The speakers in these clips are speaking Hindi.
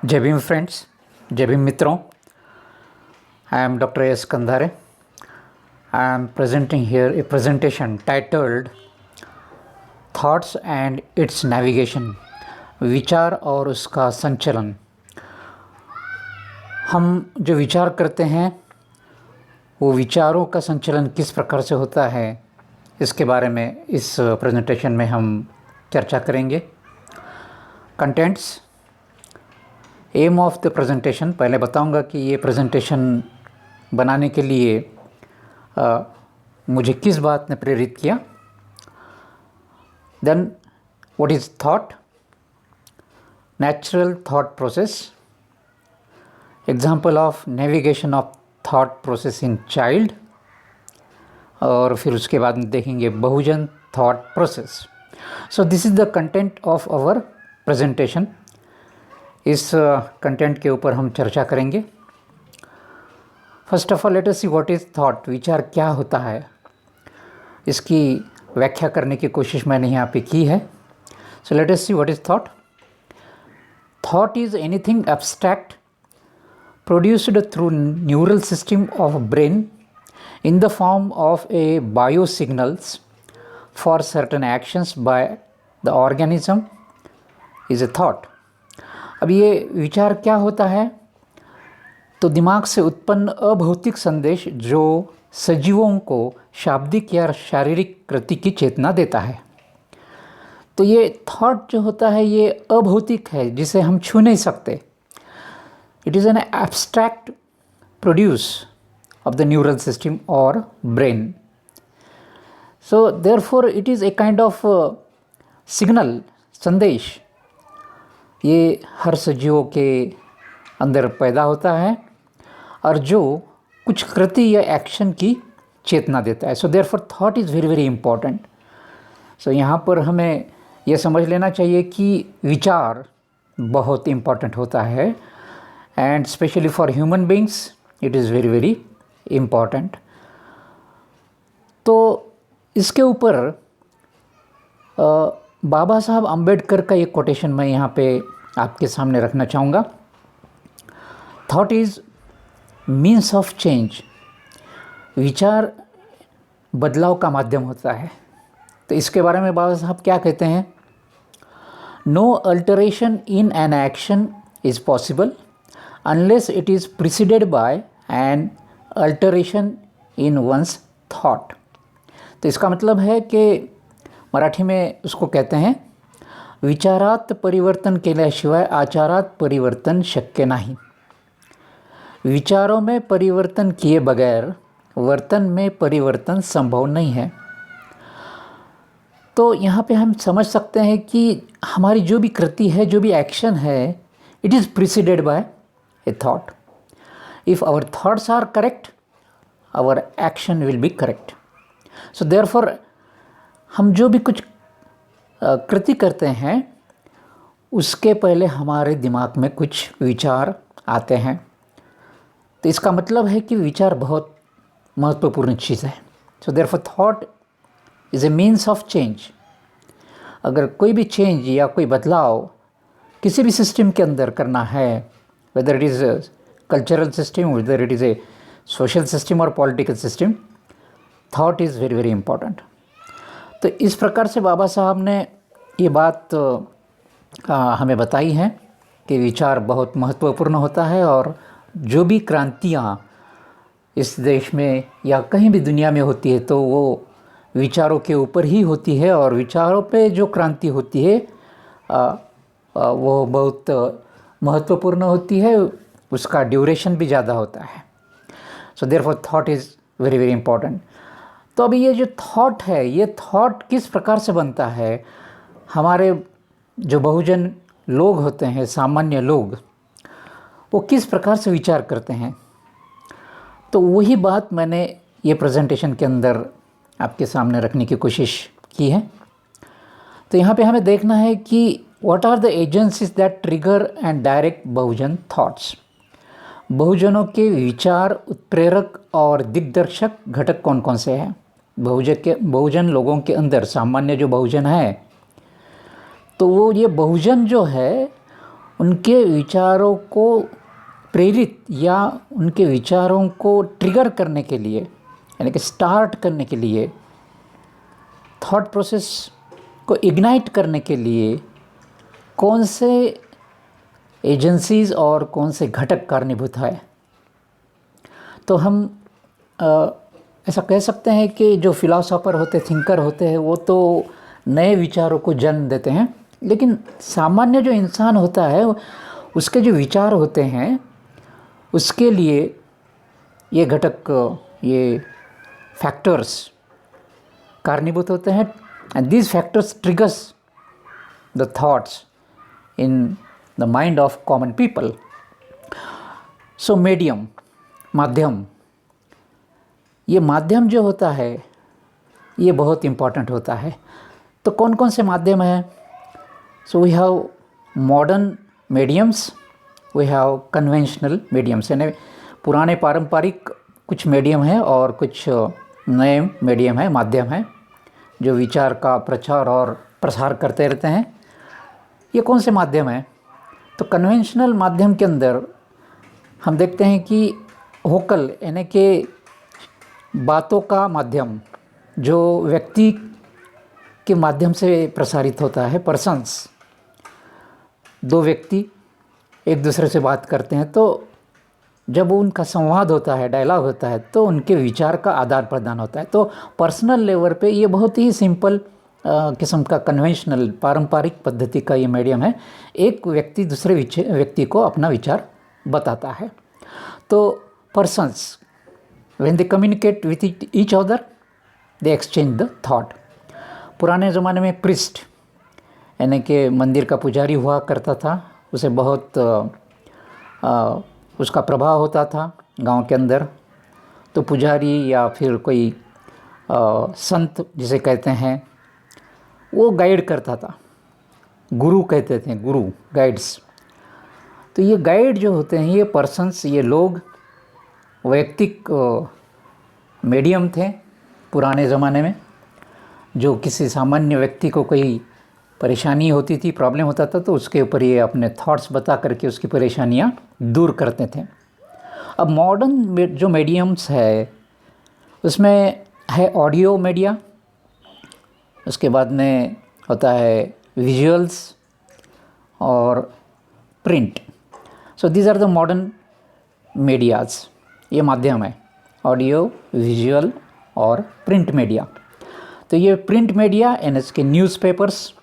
जय भीम फ्रेंड्स, जय भीम मित्रों। I am Dr. S. Kandhare. I am presenting here a presentation titled Thoughts and its Navigation, विचार और उसका संचलन। हम जो विचार करते हैं वो विचारों का संचलन किस प्रकार से होता है, इसके बारे में इस प्रेजेंटेशन में हम चर्चा करेंगे। Contents, aim of the presentation, पहले बताऊंगा कि ये प्रेजेंटेशन बनाने के लिए मुझे किस बात ने प्रेरित किया। Then what is thought, natural thought process, example of navigation of thought process in child, और फिर उसके बाद में देखेंगे Bahujan thought process. So this is the content of our presentation. इस कंटेंट के ऊपर हम चर्चा करेंगे। First of all let us see what is thought. विचार क्या होता है, इसकी व्याख्या करने की कोशिश मैंने यहाँ पे की है। So let us see what is thought. Thought is anything abstract produced through neural system of brain in the form of a biosignals for certain actions by the organism is a thought। अब ये विचार क्या होता है, तो दिमाग से उत्पन्न अभौतिक संदेश जो सजीवों को शाब्दिक या शारीरिक कृति की चेतना देता है। तो ये थॉट जो होता है ये अभौतिक है, जिसे हम छू नहीं सकते। It is an abstract produce of the neural system or brain. So therefore it is a kind of signal, संदेश। ये हर सजीवों के अंदर पैदा होता है और जो कुछ कृति या एक्शन की चेतना देता है। So therefore thought is very very important। So यहाँ पर हमें यह समझ लेना चाहिए कि विचार बहुत इम्पॉर्टेंट होता है, and especially for human beings it is very very important। तो इसके ऊपर बाबा साहब अम्बेडकर का एक कोटेशन मैं यहाँ पे आपके सामने रखना चाहूँगा। Thought is means of change. विचार बदलाव का माध्यम होता है। तो इसके बारे में बाबा साहब क्या कहते हैं? No alteration in an action is possible unless it is preceded by an alteration in one's thought। तो इसका मतलब है कि मराठी में उसको कहते हैं विचारात परिवर्तन केल्याशिवाय आचारात परिवर्तन शक्य नहीं। विचारों में परिवर्तन किए बगैर वर्तन में परिवर्तन संभव नहीं है। तो यहाँ पे हम समझ सकते हैं कि हमारी जो भी कृति है, जो भी एक्शन है, it is preceded by a thought। If our thoughts are correct, our action will be correct। So therefore हम जो भी कुछ कृति करते हैं उसके पहले हमारे दिमाग में कुछ विचार आते हैं। तो इसका मतलब है कि विचार बहुत महत्वपूर्ण चीज़ है। So therefore thought is a means of change। अगर कोई भी चेंज या कोई बदलाव किसी भी सिस्टम के अंदर करना है, whether it is a cultural system, whether it is a social system or political system, thought is very very important। तो इस प्रकार से बाबा साहब ने ये बात हमें बताई है कि विचार बहुत महत्वपूर्ण होता है, और जो भी क्रांतियाँ इस देश में या कहीं भी दुनिया में होती है तो वो विचारों के ऊपर ही होती है, और विचारों पे जो क्रांति होती है वो बहुत महत्वपूर्ण होती है, उसका ड्यूरेशन भी ज़्यादा होता है। So therefore thought is very very important. तो अभी ये जो थॉट है, ये थॉट किस प्रकार से बनता है? हमारे जो बहुजन लोग होते हैं, सामान्य लोग, वो किस प्रकार से विचार करते हैं? तो वही बात मैंने ये प्रेजेंटेशन के अंदर आपके सामने रखने की कोशिश की है। तो यहाँ पे हमें देखना है कि What are the agencies that trigger and direct Bahujan thoughts? बहुजनों के विचार उत्प्रेरक और दिग्दर्शक घटक कौन कौन से हैं? बहुजन लोगों के अंदर, सामान्य जो बहुजन है, तो वो ये बहुजन जो है उनके विचारों को प्रेरित या उनके विचारों को ट्रिगर करने के लिए, यानी कि स्टार्ट करने के लिए, थॉट प्रोसेस को इग्नाइट करने के लिए कौन से एजेंसीज़ और कौन से घटक कारणीभूत है। तो हम ऐसा कह सकते हैं कि जो फिलोसोफर होते, थिंकर होते हैं, वो तो नए विचारों को जन्म देते हैं, लेकिन सामान्य जो इंसान होता है उसके जो विचार होते हैं उसके लिए ये घटक, ये फैक्टर्स कारणीभूत होते हैं। And these factors triggers the thoughts in the mind of common people. So medium, माध्यम, ये माध्यम जो होता है ये बहुत इम्पॉर्टेंट होता है। तो कौन कौन से माध्यम हैं? So we have modern mediums, we have conventional mediums, यानी पुराने पारंपरिक कुछ मीडियम हैं और कुछ नए मीडियम हैं, माध्यम हैं, जो विचार का प्रचार और प्रसार करते रहते हैं। ये कौन से माध्यम हैं? तो कन्वेंशनल माध्यम के अंदर हम देखते हैं कि वोकल, यानी कि बातों का माध्यम, जो व्यक्ति के माध्यम से प्रसारित होता है, पर्सन्स, दो व्यक्ति एक दूसरे से बात करते हैं, तो जब उनका संवाद होता है, डायलॉग होता है, तो उनके विचार का आदान प्रदान होता है। तो पर्सनल लेवल पे ये बहुत ही सिंपल किस्म का कन्वेंशनल, पारंपरिक पद्धति का ये मीडियम है। एक व्यक्ति दूसरे व्यक्ति को अपना विचार बताता है। तो persons when they communicate with each other they exchange the thought. पुराने ज़माने में प्रिस्ट, यानी कि मंदिर का पुजारी हुआ करता था, उसे बहुत उसका प्रभाव होता था गांव के अंदर। तो पुजारी या फिर कोई संत जिसे कहते हैं, वो गाइड करता था, गुरु कहते थे, गुरु, गाइड्स। तो ये गाइड जो होते हैं, ये पर्सन्स, ये लोग वैयक्तिक मीडियम थे पुराने ज़माने में। जो किसी सामान्य व्यक्ति को कोई परेशानी होती थी, प्रॉब्लम होता था, तो उसके ऊपर ये अपने थॉट्स बता करके उसकी परेशानियाँ दूर करते थे। अब मॉडर्न जो मीडियम्स है उसमें है ऑडियो मीडिया, उसके बाद में होता है विजुअल्स और print. So these are the modern medias, ये माध्यम है, ऑडियो, विजुअल और प्रिंट मीडिया। तो ये प्रिंट मीडिया यानी इसके न्यूज़पेपर्स,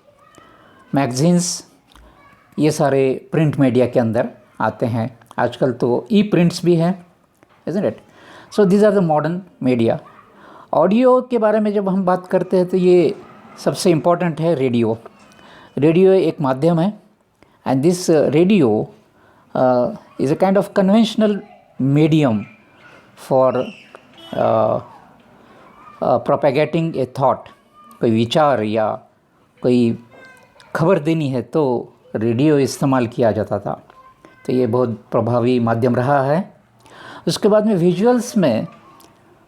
मैगज़ीन्स, ये सारे प्रिंट मीडिया के अंदर आते हैं। आजकल तो ई प्रिंट्स भी हैं, isn't it? So these are the modern media. Audio के बारे में जब हम बात करते हैं तो ये सबसे इम्पॉर्टेंट है रेडियो। रेडियो एक माध्यम है, and this radio is a kind of conventional medium for propagating A thought. कोई विचार या कोई खबर देनी है तो रेडियो इस्तेमाल किया जाता था। तो ये बहुत प्रभावी माध्यम रहा है। उसके बाद में विजुअल्स में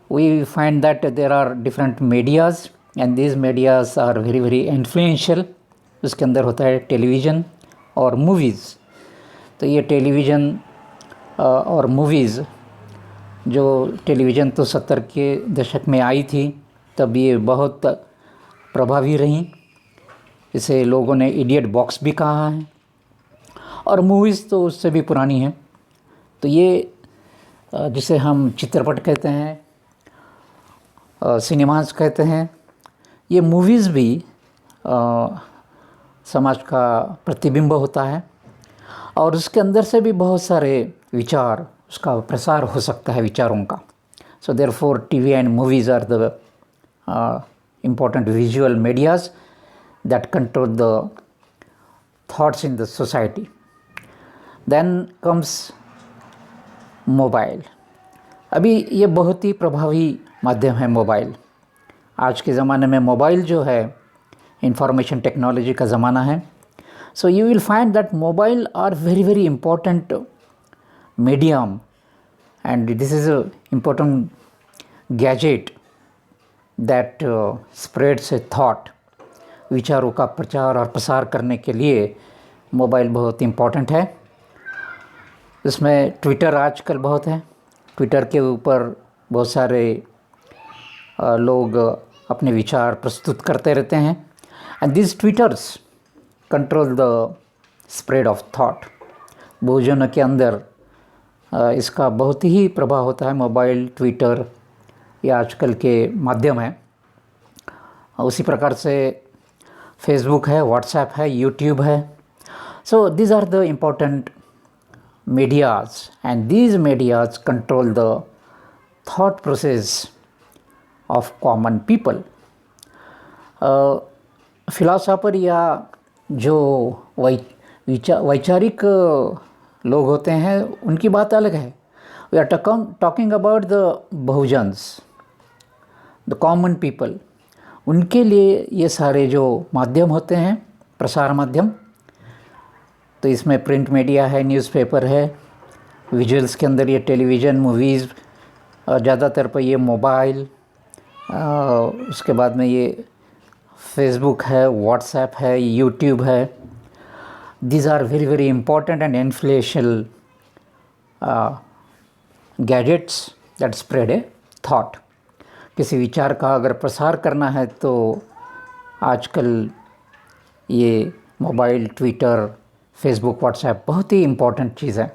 we find that there are different medias and these medias are very very influential. उसके अंदर होता है टेलीविज़न और मूवीज़। तो ये टेलीविज़न और मूवीज़, जो टेलीविज़न तो 70 के दशक में आई थी, तब ये बहुत प्रभावी रहीं। इसे लोगों ने इडियट बॉक्स भी कहा है, और मूवीज़ तो उससे भी पुरानी हैं। तो ये जिसे हम चित्रपट कहते हैं, सिनेमास कहते हैं, ये मूवीज़ भी समाज का प्रतिबिंब होता है, और उसके अंदर से भी बहुत सारे विचार, उसका प्रसार हो सकता है विचारों का। So therefore TV and movies are the important visual medias that control the thoughts in the society. Then comes mobile. अभी ये बहुत ही प्रभावी माध्यम है मोबाइल। आज के ज़माने में मोबाइल जो है, इंफॉर्मेशन टेक्नोलॉजी का ज़माना है। So you will find that mobile are very very important medium, and this is a important gadget that spreads a thought. विचारों का प्रचार और प्रसार करने के लिए मोबाइल बहुत इम्पोर्टेंट है। इसमें ट्विटर आजकल बहुत है। ट्विटर के ऊपर बहुत सारे लोग अपने विचार प्रस्तुत करते रहते हैं and this twitters control the spread of thought. बहुजनों के अंदर इसका बहुत ही प्रभाव होता है। मोबाइल, ट्विटर ये आजकल के माध्यम हैं। उसी प्रकार से फेसबुक है, व्हाट्सएप है, यूट्यूब है। So these are the important medias and these medias control the thought process of common people. Philosopher या जो वैचारिक लोग होते हैं उनकी बात अलग है। We are talking about the Bahujans, the common people. उनके लिए ये सारे जो माध्यम होते हैं, प्रसार माध्यम, तो इसमें प्रिंट मीडिया है, न्यूज़पेपर है, विजुअल्स के अंदर ये टेलीविज़न, मूवीज़, और ज़्यादातर पर ये मोबाइल, उसके बाद में ये फेसबुक है, व्हाट्सएप है, यूट्यूब है। These are very very important and influential gadgets that spread a thought. किसी विचार का अगर प्रसार करना है तो आजकल ये मोबाइल, ट्विटर, फेसबुक, व्हाट्सएप बहुत ही इम्पॉर्टेंट चीज़ है।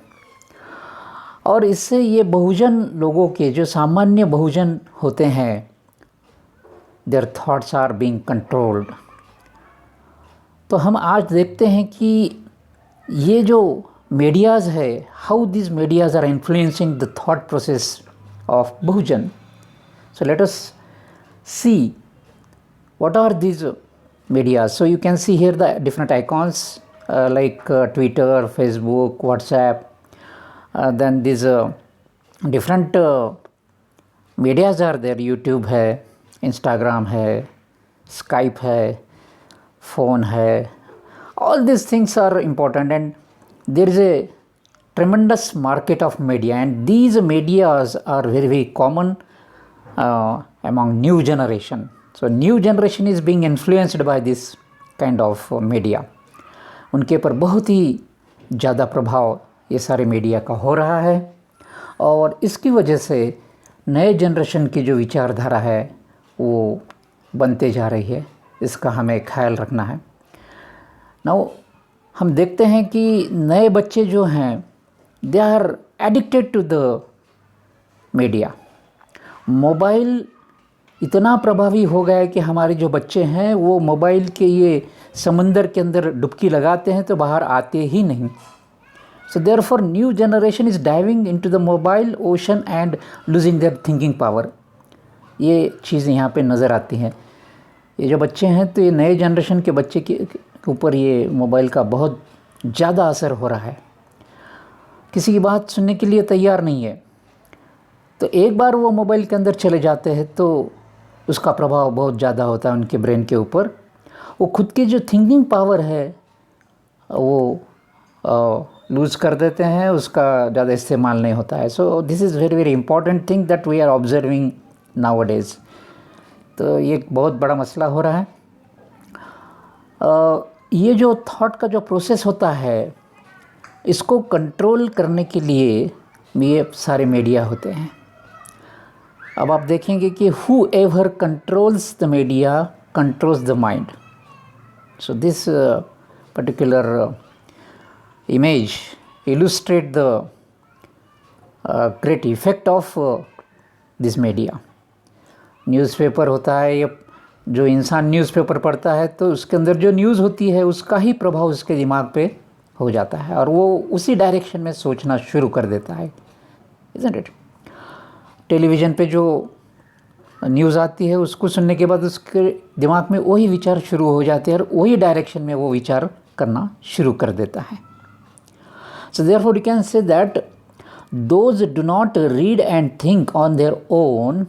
और इससे ये बहुजन लोगों के, जो सामान्य बहुजन होते हैं, their thoughts are being controlled. तो हम आज देखते हैं कि ये जो मीडियाज़ है, how this medias are influencing the thought process of bahujan. So let us see what are these media. So you can see here the different icons like Twitter, Facebook, WhatsApp. Then these different medias are there. YouTube है, Instagram है, Skype है, phone है. All these things are important and there is a tremendous market of media and these medias are very very common among new generation. So new generation is being influenced by this kind of media. उनके पर बहुत ही ज़्यादा प्रभाव ये सारे मीडिया का हो रहा है और इसकी वजह से नए जनरेशन की जो विचारधारा है वो बनते जा रही है। इसका हमें ख्याल रखना है। नाउ हम देखते हैं कि नए बच्चे जो हैं they are addicted to the media. Mobile इतना प्रभावी हो गया है कि हमारे जो बच्चे हैं वो मोबाइल के ये समंदर के अंदर डुबकी लगाते हैं तो बाहर आते ही नहीं। So therefore new generation is diving into the mobile ocean and losing their thinking power. ये चीज़ यहाँ पे नज़र आती हैं। ये जो बच्चे हैं तो ये नए जनरेशन के बच्चे के ऊपर ये मोबाइल का बहुत ज़्यादा असर हो रहा है। किसी की बात सुनने के लिए तैयार नहीं है। तो एक बार वो मोबाइल के अंदर चले जाते हैं तो उसका प्रभाव बहुत ज़्यादा होता है उनके ब्रेन के ऊपर। वो खुद की जो थिंकिंग पावर है वो लूज़ कर देते हैं, उसका ज़्यादा इस्तेमाल नहीं होता है। So this is very very important thing that we are observing nowadays. तो ये एक बहुत बड़ा मसला हो रहा है। ये जो थॉट का जो प्रोसेस होता है इसको कंट्रोल करने के लिए ये सारे मीडिया होते हैं। अब आप देखेंगे कि who ever controls the media controls the mind. So this particular image illustrate the great effect of this media. Newspaper होता है, ये जो इंसान न्यूज़पेपर पढ़ता है तो उसके अंदर जो न्यूज़ होती है उसका ही प्रभाव उसके दिमाग पे हो जाता है और वो उसी डायरेक्शन में सोचना शुरू कर देता है, isn't it? टेलीविज़न पे जो न्यूज़ आती है उसको सुनने के बाद उसके दिमाग में वही विचार शुरू हो जाते हैं और वही डायरेक्शन में वो विचार करना शुरू कर देता है। So therefore you can say that those do not read and think on their own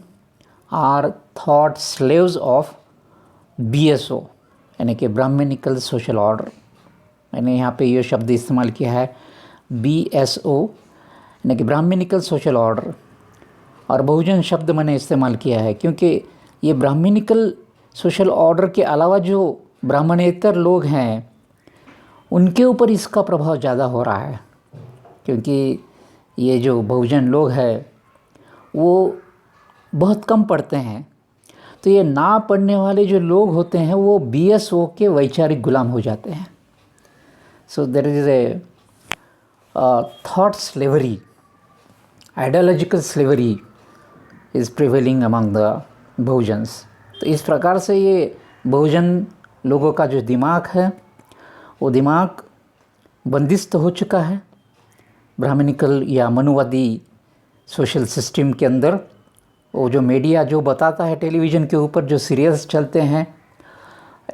are thought slaves of BSO यानी कि ब्राह्मणिकल सोशल ऑर्डर। मैंने यहाँ पे ये शब्द इस्तेमाल किया है BSO यानी कि ब्राह्मणिकल सोशल ऑर्डर, और बहुजन शब्द मैंने इस्तेमाल किया है क्योंकि ये ब्राह्मणिकल सोशल ऑर्डर के अलावा जो ब्राह्मणेतर लोग हैं उनके ऊपर इसका प्रभाव ज़्यादा हो रहा है, क्योंकि ये जो बहुजन लोग हैं वो बहुत कम पढ़ते हैं। तो ये ना पढ़ने वाले जो लोग होते हैं वो BSO के वैचारिक गुलाम हो जाते हैं। So there is a thought slavery, ideological slavery is prevailing among the Bahujans. तो इस प्रकार से ये बहुजन लोगों का जो दिमाग है वो दिमाग बंदिस्त हो चुका है ब्राह्मणिकल या मनुवादी सोशल सिस्टम के अंदर। वो जो मीडिया जो बताता है, टेलीविज़न के ऊपर जो सीरियल्स चलते हैं,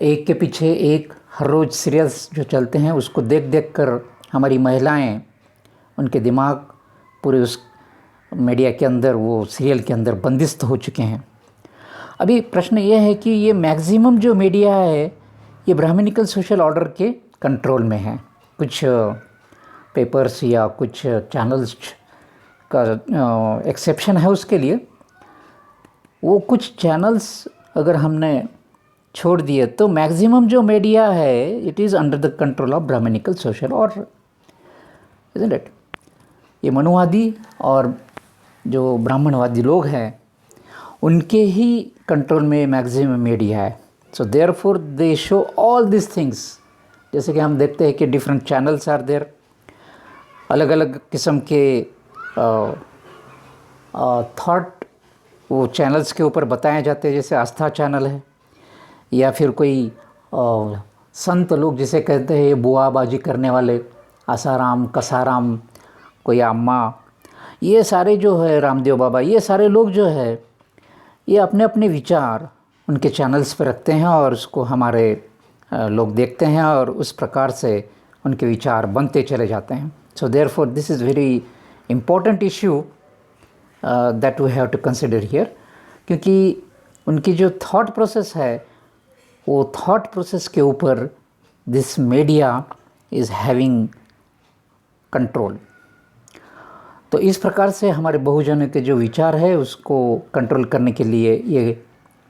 एक के पीछे एक हर रोज़ सीरियल्स जो चलते हैं, उसको देख देख कर हमारी महिलाएं, उनके दिमाग पूरे उस मीडिया के अंदर, वो सीरियल के अंदर बंदिस्त हो चुके हैं। अभी प्रश्न ये है कि ये मैक्सिमम जो मीडिया है ये ब्राह्मणिकल सोशल ऑर्डर के कंट्रोल में है। कुछ पेपर्स या कुछ चैनल्स का एक्सेप्शन है उसके लिए। वो कुछ चैनल्स अगर हमने छोड़ दिए तो मैक्सिमम जो मीडिया है it is under the control of brahmanical social order, isn't it. ये मनुवादी और जो ब्राह्मणवादी लोग हैं उनके ही कंट्रोल में मैक्सिमम मीडिया है। So therefore they show all this things. जैसे कि हम देखते हैं कि डिफरेंट चैनल्स आर देयर, अलग अलग किस्म के थॉट वो चैनल्स के ऊपर बताए जाते हैं। जैसे आस्था चैनल है, या फिर कोई संत लोग जिसे कहते हैं बुआबाजी करने वाले, आसाराम, कसाराम, कोई अम्मा, ये सारे जो है रामदेव बाबा, ये सारे लोग जो है ये अपने अपने विचार उनके चैनल्स पर रखते हैं और उसको हमारे लोग देखते हैं और उस प्रकार से उनके विचार बनते चले जाते हैं। So therefore this is very important issue that we have to consider here, क्योंकि उनकी जो थॉट प्रोसेस है वो थॉट प्रोसेस के ऊपर this media is having control. तो इस प्रकार से हमारे बहुजनों के जो विचार है उसको कंट्रोल करने के लिए ये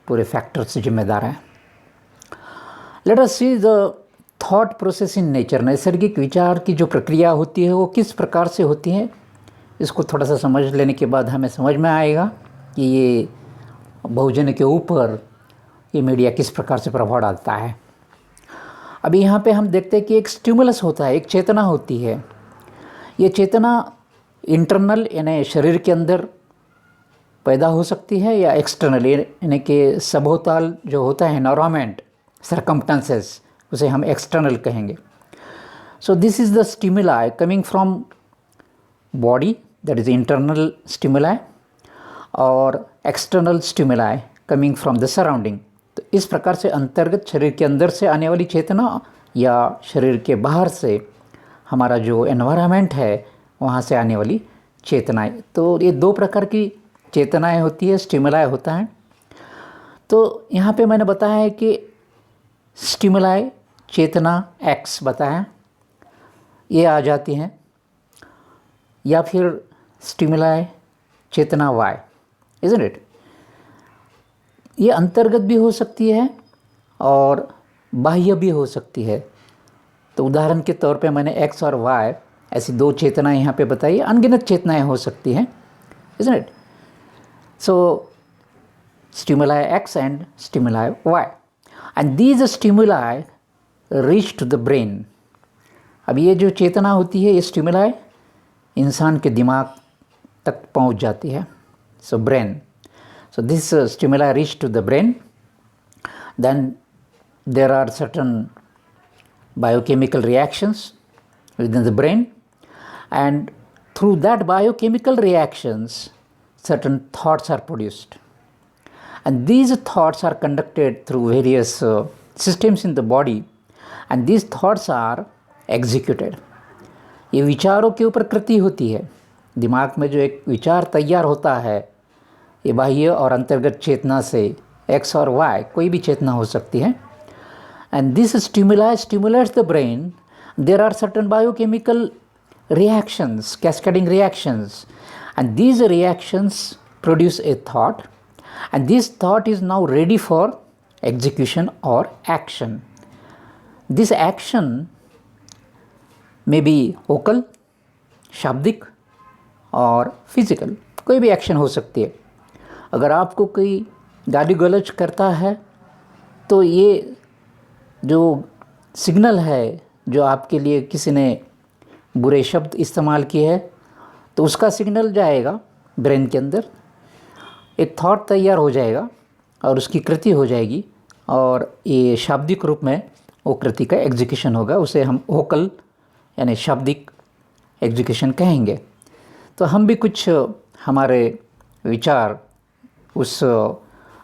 पूरे फैक्टर्स जिम्मेदार हैं। Late us see the thought process in nature. नैसर्गिक विचार की जो प्रक्रिया होती है वो किस प्रकार से होती है, इसको थोड़ा सा समझ लेने के बाद हमें समझ में आएगा कि ये बहुजन के ऊपर ये मीडिया किस प्रकार से प्रभाव डालता है। अभी यहाँ पे हम देखते हैं कि एक स्टिमुलस होता है, एक चेतना होती है। ये चेतना इंटरनल यानी शरीर के अंदर पैदा हो सकती है या एक्सटर्नल यानी कि सबोताल जो होता है एनवायरनमेंट, सरकमस्टेंसेस, उसे हम एक्सटर्नल कहेंगे। So this is the stimuli coming from body, that is internal stimuli, और external stimuli coming from the surrounding. तो इस प्रकार से अंतर्गत शरीर के अंदर से आने वाली चेतना या शरीर के बाहर से हमारा जो एनवायरनमेंट है वहाँ से आने वाली चेतनाएं। तो ये दो प्रकार की चेतनाएं होती है, स्टिमुलाई होता है। तो यहाँ पे मैंने बताया है कि स्टिमुलाई चेतना X बताया, ये आ जाती हैं, या फिर स्टिमुलाई चेतना Y, इज़न्ट इट। ये अंतर्गत भी हो सकती है और बाह्य भी हो सकती है। तो उदाहरण के तौर पे मैंने X और Y ऐसी दो चेतनाएं यहाँ पे बताई, अनगिनत चेतनाएं हो सकती हैं, isn't it. So stimuli X and stimuli Y, and these stimuli reach to the brain. अब ये जो चेतना होती है, ये स्टिमुलाई इंसान के दिमाग तक पहुँच जाती है, so brain. So this stimuli reach to the brain, then there are certain biochemical reactions within the brain, and through that biochemical reactions certain thoughts are produced, and these thoughts are conducted through various systems in the body, and these thoughts are executed. ये विचारों के ऊपर कृति होती है। दिमाग में जो एक विचार तैयार होता है, ये बाह्य और अंतर्गत चेतना से X और Y कोई भी चेतना हो सकती है, and this stimuli stimulates the brain. There are certain biochemical reactions, cascading reactions, and these reactions produce a thought, and this thought is now ready for execution और action. This action may be vocal, शाब्दिक और फिजिकल, कोई भी एक्शन हो सकती है। अगर आपको कोई गाली गलौज करता है तो ये जो सिग्नल है, जो आपके लिए किसी ने बुरे शब्द इस्तेमाल किए हैं, तो उसका सिग्नल जाएगा ब्रेन के अंदर, एक थॉट तैयार हो जाएगा और उसकी कृति हो जाएगी, और ये शाब्दिक रूप में वो कृति का एग्जीक्यूशन होगा। उसे हम वोकल यानी शाब्दिक एग्जीक्यूशन कहेंगे। तो हम भी कुछ हमारे विचार उस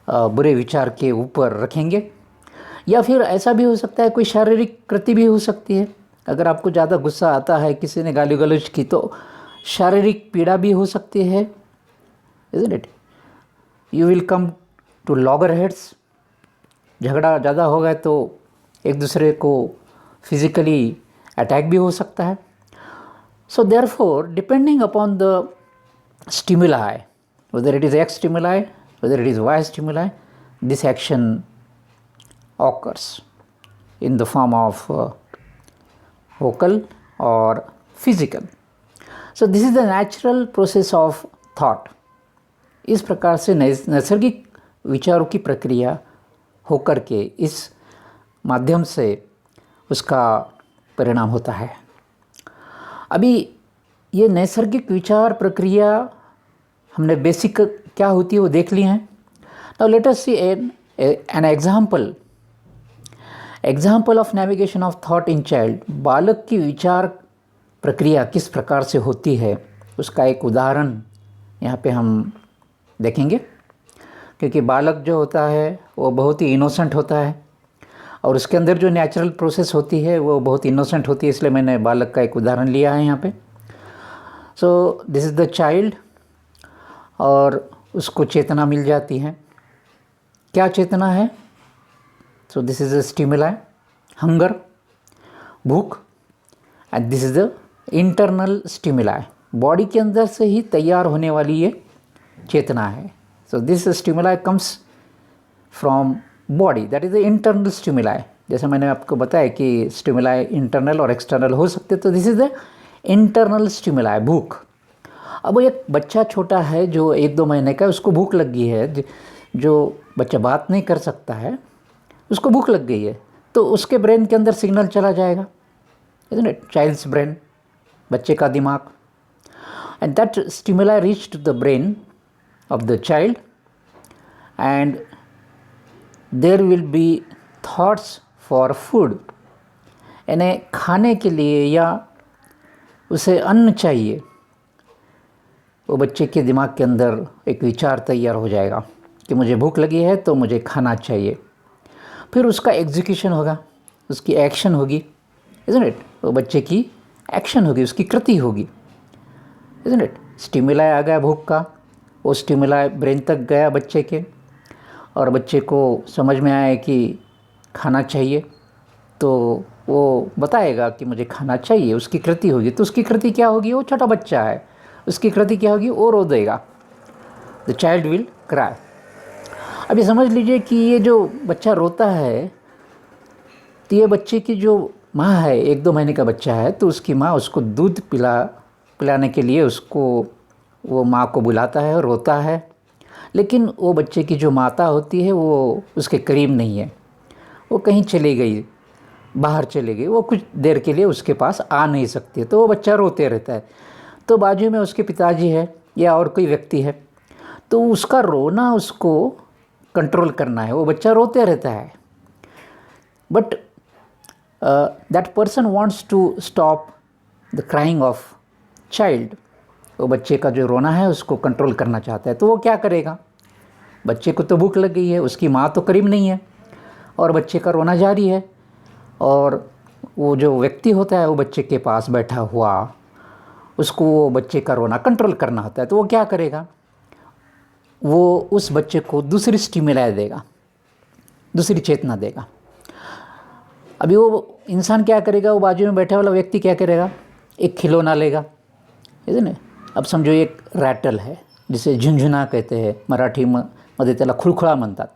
बुरे विचार के ऊपर रखेंगे, या फिर ऐसा भी हो सकता है कोई शारीरिक कृति भी हो सकती है। अगर आपको ज़्यादा गुस्सा आता है, किसी ने गाली गलौज की, तो शारीरिक पीड़ा भी हो सकती है, isn't it. You will come to loggerheads, झगड़ा ज़्यादा होगा तो एक दूसरे को फिजिकली अटैक भी हो सकता है। So therefore depending upon the stimuli, whether it is X stimuli, whether it is Y stimuli, this action occurs in the form of vocal or physical. So this is the natural process of thought. इस प्रकार से नैसर्गिक विचारों की प्रक्रिया होकर के इस माध्यम से उसका परिणाम होता है। अभी ये नैसर्गिक विचार प्रक्रिया हमने बेसिक क्या होती है वो देख ली है। Now let us see an example of navigation of thought in child. बालक की विचार प्रक्रिया किस प्रकार से होती है उसका एक उदाहरण यहाँ पे हम देखेंगे, क्योंकि बालक जो होता है वो बहुत ही इनोसेंट होता है और उसके अंदर जो नेचुरल प्रोसेस होती है वो बहुत इनोसेंट होती है, इसलिए मैंने बालक का एक उदाहरण लिया है यहाँ पे। So this is the child, और उसको चेतना मिल जाती है। क्या चेतना है? So this is the stimuli, hunger, भूख, and this is the internal stimuli, body के अंदर से ही तैयार होने वाली ये चेतना है। So this stimuli comes from body, that is the internal stimuli. जैसे मैंने आपको बताया कि स्टिमुलाई इंटरनल और एक्सटर्नल हो सकते, तो this is the internal stimuli, भूख। अब एक बच्चा छोटा है जो 1-2 महीने का, उसको भूख लग गई है, जो बच्चा बात नहीं कर सकता है उसको भूख लग गई है, तो उसके ब्रेन के अंदर सिग्नल चला जाएगा, इज़न्ट इट, चाइल्ड्स ब्रेन, बच्चे का दिमाग, and that stimuli reach to the brain of the child, and there will be thoughts for food, यानी खाने के लिए या उसे अन्न चाहिए। वो बच्चे के दिमाग के अंदर एक विचार तैयार हो जाएगा कि मुझे भूख लगी है तो मुझे खाना चाहिए। फिर उसका एग्जीक्यूशन होगा, उसकी एक्शन होगी, इज़न्ट इट, वो बच्चे की एक्शन होगी, उसकी कृति होगी, इज़न्ट इट। स्टिमुलाई आ गया भूख का, वो स्टिमुलाई ब्रेन तक गया बच्चे के, और बच्चे को समझ में आया कि खाना चाहिए, तो वो बताएगा कि मुझे खाना चाहिए, उसकी कृति होगी। तो उसकी कृति क्या होगी? वो छोटा बच्चा है, उसकी कृति क्या होगी? वो रो देगा, द चाइल्ड विल क्राई। अभी समझ लीजिए कि ये जो बच्चा रोता है, तो ये बच्चे की जो माँ है, 1-2 महीने का बच्चा है, तो उसकी माँ उसको दूध पिलाने के लिए उसको, वो माँ को बुलाता है, रोता है, लेकिन वो बच्चे की जो माता होती है वो उसके करीब नहीं है, वो कहीं चली गई, बाहर चली गई, वो कुछ देर के लिए उसके पास आ नहीं सकती, तो वो बच्चा रोते रहता है। तो बाजू में उसके पिताजी है या और कोई व्यक्ति है, तो उसका रोना उसको कंट्रोल करना है, वो बच्चा रोते रहता है, but that person wants to stop the crying of child. वो बच्चे का जो रोना है उसको कंट्रोल करना चाहता है, तो वो क्या करेगा? बच्चे को तो भूख लग गई है, उसकी माँ तो करीब नहीं है, और बच्चे का रोना जारी है, और वो जो व्यक्ति होता है वो बच्चे के पास बैठा हुआ, उसको वो बच्चे का रोना कंट्रोल करना होता है, तो वो क्या करेगा? वो उस बच्चे को दूसरी स्टिमुलाई देगा, दूसरी चेतना देगा। अभी वो इंसान क्या करेगा? वो बाजू में बैठा वाला व्यक्ति क्या करेगा? एक खिलौना लेगा, इज़न्ट इट। अब समझो एक रॅटल है, जिसे झुंझुना कहते हैं, मराठी मध्ये त्याला खुळखुळा म्हणतात।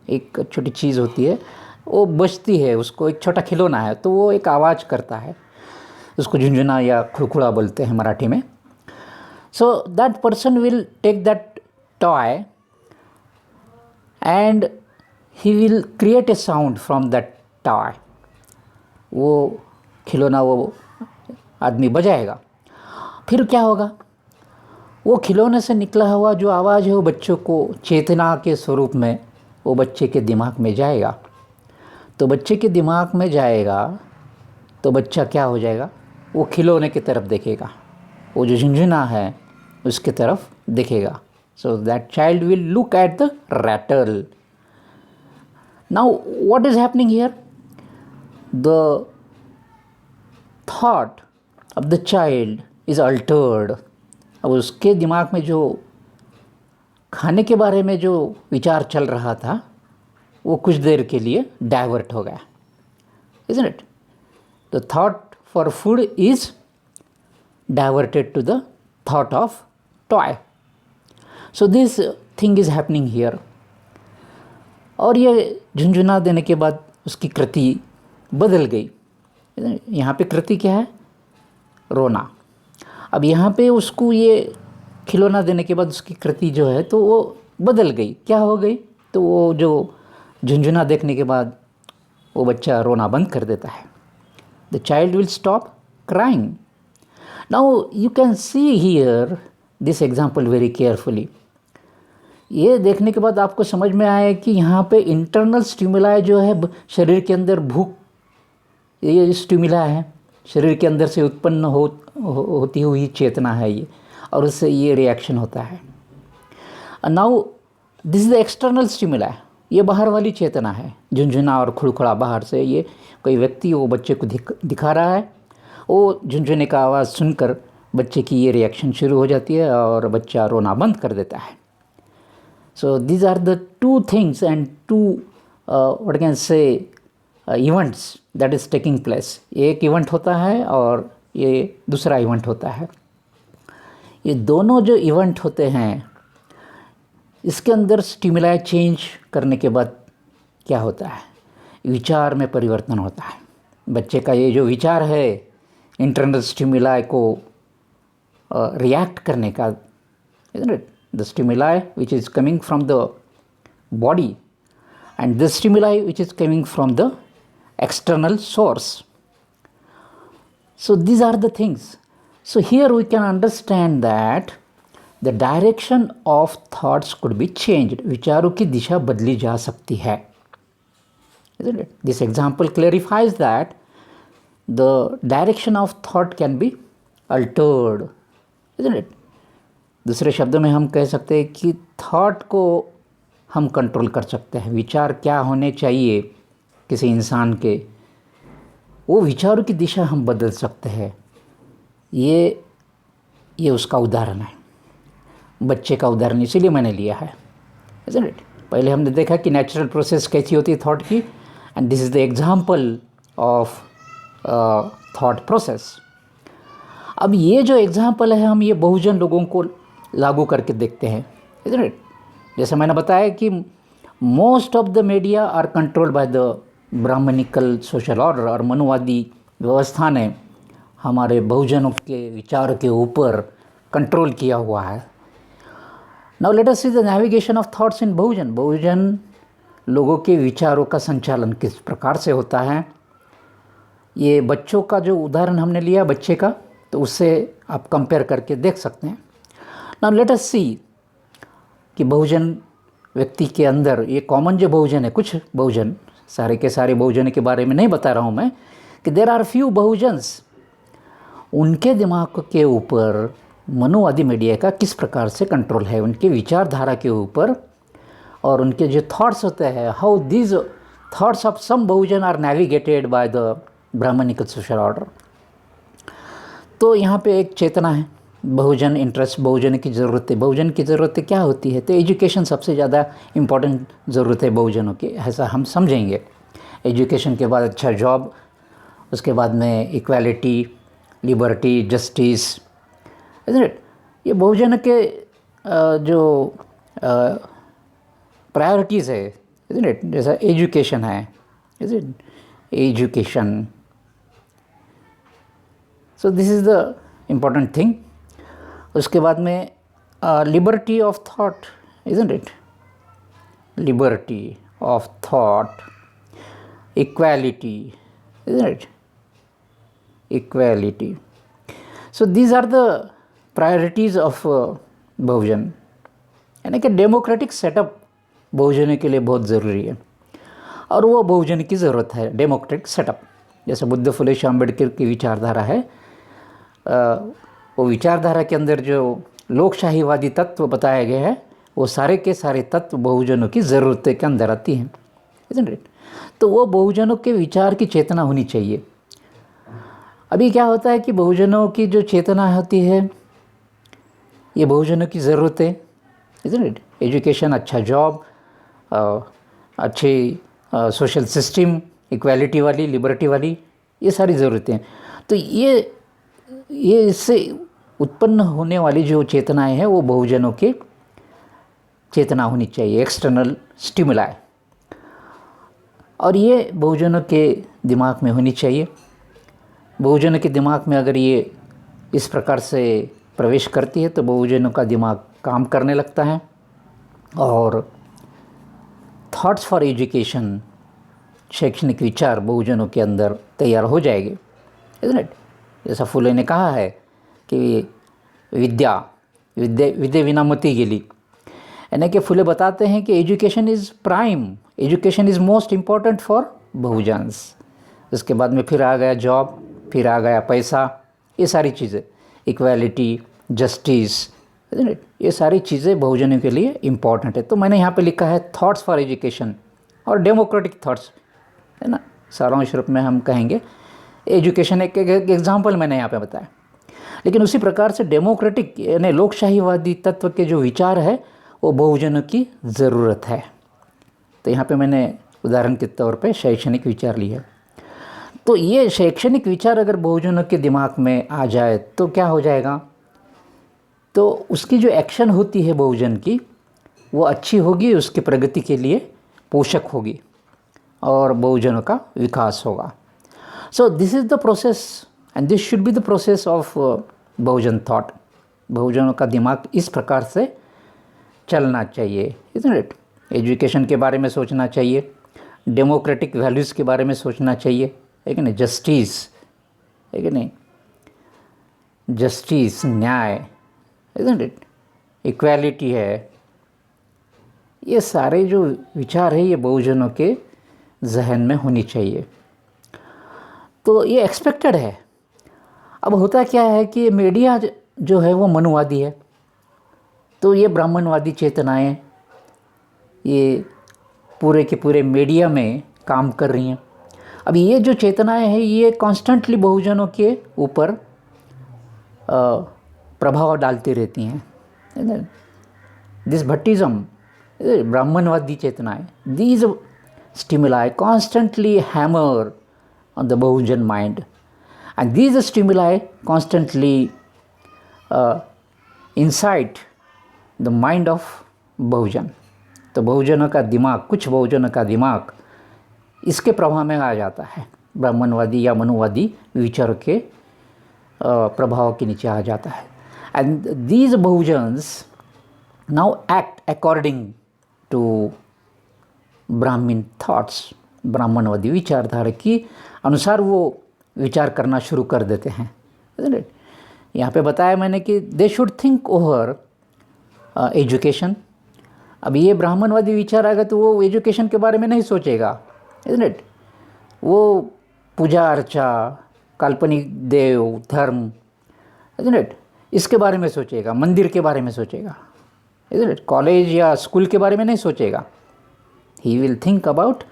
एक छोटी चीज़ होती है, वो बजती है, उसको एक छोटा खिलौना है, तो वो एक आवाज़ करता है, उसको झुंझुना या खुड़खुड़ा बोलते हैं मराठी में. So that person will take that toy and he will create a sound from that toy. वो खिलौना वो आदमी बजाएगा. फिर क्या होगा, वो खिलौने से निकला हुआ जो आवाज़ है वो बच्चों को चेतना के स्वरूप में वो बच्चे के दिमाग में जाएगा. तो बच्चे के दिमाग में जाएगा तो बच्चा क्या हो जाएगा, वो खिलौने की तरफ देखेगा, वो जो झुंझुना है उसके तरफ देखेगा. So that child will look at the rattle. Now what is happening here, the thought of the child is altered. अब उसके दिमाग में जो खाने के बारे में जो विचार चल रहा था वो कुछ देर के लिए डाइवर्ट हो गया. isn't it? The thought for food is diverted to the thought of toy. So this thing is happening here. और ये झुंझुना देने के बाद उसकी कृति बदल गई. यहाँ पे कृति क्या है, रोना. अब यहाँ पे उसको ये खिलौना देने के बाद उसकी कृति जो है तो वो बदल गई. क्या हो गई, तो वो जो झुंझुना देखने के बाद वो बच्चा रोना बंद कर देता है. The child will stop crying. Now you can see here this example very carefully. ये देखने के बाद आपको समझ में आया कि यहाँ पे इंटरनल स्टिमुलाई जो है शरीर के अंदर भूख, ये स्टिमुला है शरीर के अंदर से उत्पन्न होती हुई चेतना है ये, और उससे ये रिएक्शन होता है. Now this is the external stimuli, ये बाहर वाली चेतना है. झुंझुना और खुड़खुड़ा बाहर से, ये कोई व्यक्ति वो बच्चे को दिखा रहा है, वो झुंझुने का आवाज़ सुनकर बच्चे की ये रिएक्शन शुरू हो जाती है और बच्चा रोना बंद कर देता है. So these are the two things and two what can I say events that is taking place. एक इवेंट होता है और ये दूसरा इवेंट होता है. ये दोनों जो इवेंट होते हैं इसके अंदर स्टिमुलाई चेंज करने के बाद क्या होता है, विचार में परिवर्तन होता है. बच्चे का ये जो विचार है इंटरनल स्टिमुलाई को रिएक्ट करने का, isn't it? The stimuli which is coming from the body and the stimuli which is coming from the external source. So these are the things. So here we can understand that the direction of thoughts could be changed. विचारों की दिशा बदली जा सकती है. Isn't it? This example clarifies that the direction of thought can be altered. Isn't it? दूसरे शब्दों में हम कह सकते हैं कि थॉट को हम कंट्रोल कर सकते हैं. विचार क्या होने चाहिए किसी इंसान के, वो विचारों की दिशा हम बदल सकते हैं. ये उसका उदाहरण है, बच्चे का उदाहरण इसीलिए मैंने लिया है. isn't it? पहले हमने देखा कि नेचुरल प्रोसेस कैसी होती है थॉट की, and this is the example of thought process. अब ये जो एग्जाम्पल है हम ये बहुजन लोगों को लागू करके देखते हैं. isn't it? जैसे मैंने बताया कि most of the media are controlled by the Brahminical social order, और मनुवादी व्यवस्था ने हमारे बहुजनों के विचार के ऊपर कंट्रोल किया हुआ है. Now let us see the navigation of thoughts in Bahujan. Bahujan लोगों के विचारों का संचालन किस प्रकार से होता है. ये बच्चों का जो उदाहरण हमने लिया बच्चे का, तो उससे आप कंपेयर करके देख सकते हैं. नाउ लेट अस सी कि बहुजन व्यक्ति के अंदर ये कॉमन जो बहुजन है, कुछ बहुजन, सारे के सारे बहुजन के बारे में नहीं बता रहा हूँ मैं, कि देर आर फ्यू बहुजन्स, उनके दिमाग के ऊपर मनुवादी मीडिया का किस प्रकार से कंट्रोल है, उनके विचारधारा के ऊपर, और उनके जो थॉट्स होते हैं, how these thoughts of some bahujan are navigated by the Brahminical social order. तो यहाँ पे एक चेतना है, बहुजन इंटरेस्ट, बहुजन की ज़रूरतें. बहुजन की ज़रूरतें क्या होती है, तो एजुकेशन सबसे ज़्यादा इम्पॉर्टेंट ज़रूरत है बहुजनों की, ऐसा हम समझेंगे. एजुकेशन के बाद अच्छा जॉब, उसके बाद में इक्वालिटी, लिबर्टी, जस्टिस. ये बहुजन के जो प्रायोरिटीज़ है, जैसा एजुकेशन है, education. So this is the important thing. उसके बाद में liberty of thought, isn't it, liberty of thought, equality, isn't it? Equality. So these are the priorities of बहुजन, यानी कि डेमोक्रेटिक सेटअप बहुजन के लिए बहुत ज़रूरी है, और वो बहुजन की ज़रूरत है डेमोक्रेटिक सेटअप। जैसे बुद्ध फुले अम्बेडकर की विचारधारा है, वो विचारधारा के अंदर जो लोकशाहीवादी तत्व बताए गए हैं वो सारे के सारे तत्व बहुजनों की ज़रूरत के अंदर आती हैं, isn't it? तो वो बहुजनों के विचार की चेतना होनी चाहिए। अभी क्या होता है कि बहुजनों की जो चेतना होती है ये बहुजनों की ज़रूरत है, isn't it? एजुकेशन, अच्छा जॉब, अच्छी सोशल सिस्टम, इक्वालिटी वाली, लिबर्टी वाली, ये सारी ज़रूरतें। तो ये इससे उत्पन्न होने वाली जो चेतनाएं हैं वो बहुजनों की चेतना होनी चाहिए, एक्सटर्नल स्टिमुलाई, और ये बहुजनों के दिमाग में होनी चाहिए। बहुजनों के दिमाग में अगर ये इस प्रकार से प्रवेश करती है तो बहुजनों का दिमाग काम करने लगता है, और थॉट्स फॉर एजुकेशन, शैक्षणिक विचार बहुजनों के अंदर तैयार हो जाएंगे, isn't it? जैसा फुले ने कहा है कि विद्या विना मति गेली, यानी कि फुले बताते हैं कि education is prime, education is most important for Bahujans. उसके बाद में फिर आ गया जॉब, फिर आ गया पैसा, ये सारी चीज़ें, इक्वालिटी, जस्टिस, ये सारी चीज़ें बहुजनों के लिए इम्पॉर्टेंट है। तो मैंने यहाँ पे लिखा है थॉट्स फॉर एजुकेशन और डेमोक्रेटिक थॉट्स, है ना। सारांश रूप में हम कहेंगे एजुकेशन एक एग्जाम्पल मैंने यहाँ पे बताया, लेकिन उसी प्रकार से डेमोक्रेटिक यानी लोकशाहीवादी तत्व के जो विचार है वो बहुजनों की ज़रूरत है। तो यहाँ पे मैंने उदाहरण के तौर पे शैक्षणिक विचार लिया। तो ये शैक्षणिक विचार अगर बहुजनों के दिमाग में आ जाए तो क्या हो जाएगा, तो उसकी जो एक्शन होती है बहुजन की वो अच्छी होगी, उसकी प्रगति के लिए पोषक होगी और बहुजनों का विकास होगा। So this is the process and this should be the process of Bahujan thought. बहुजनों का दिमाग इस प्रकार से चलना चाहिए, isn't it? एजुकेशन के बारे में सोचना चाहिए, डेमोक्रेटिक वैल्यूज़ के बारे में सोचना चाहिए, है कि नहीं, जस्टिस, है कि नहीं, जस्टिस, न्याय, isn't it? इक्वालिटी है, ये सारे जो विचार है ये बहुजनों के जहन में होनी चाहिए। तो ये एक्सपेक्टेड है। अब होता क्या है कि मीडिया जो है वो मनुवादी है, तो ये ब्राह्मणवादी चेतनाएं ये पूरे के पूरे मीडिया में काम कर रही हैं। अब ये जो चेतनाएं हैं ये कॉन्स्टेंटली बहुजनों के ऊपर प्रभाव डालती रहती हैं। दिस भट्टिज़म, ब्राह्मणवादी चेतनाएं, these stimuli constantly hammer on the Bahujan mind, and these stimuli constantly incite the mind of बहुजन। तो बहुजनों का दिमाग, कुछ बहुजनों का दिमाग इसके प्रभाव में आ जाता है, ब्राह्मणवादी या मनुवादी विचार के प्रभाव के नीचे आ जाता है। And these Bahujans now act according to Brahmin thoughts, ब्राह्मणवादी विचारधारा की अनुसार वो विचार करना शुरू कर देते हैं। यहाँ पे बताया मैंने कि they should think over education. अब ये ब्राह्मणवादी विचार आएगा तो वो एजुकेशन के बारे में नहीं सोचेगा, isn't it? वो पूजा अर्चा, काल्पनिक देव, धर्म, isn't it? इसके बारे में सोचेगा, मंदिर के बारे में सोचेगा, isn't it? कॉलेज या स्कूल के बारे में नहीं सोचेगा। ही विल थिंक अबाउट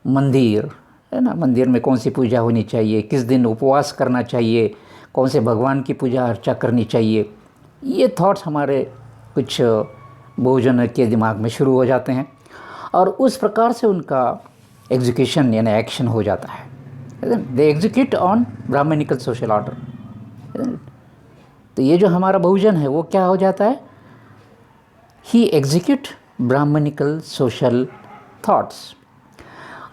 मंदिर, है ना, मंदिर में कौन सी पूजा होनी चाहिए, किस दिन उपवास करना चाहिए, कौन से भगवान की पूजा अर्चा करनी चाहिए। ये थॉट्स हमारे कुछ बहुजन के दिमाग में शुरू हो जाते हैं और उस प्रकार से उनका एग्जीक्यूशन यानी एक्शन हो जाता है। They execute on brahmanical social order. तो ये जो हमारा बहुजन है वो क्या हो जाता है, ही एग्जीक्यूट ब्राह्मणिकल सोशल थॉट्स,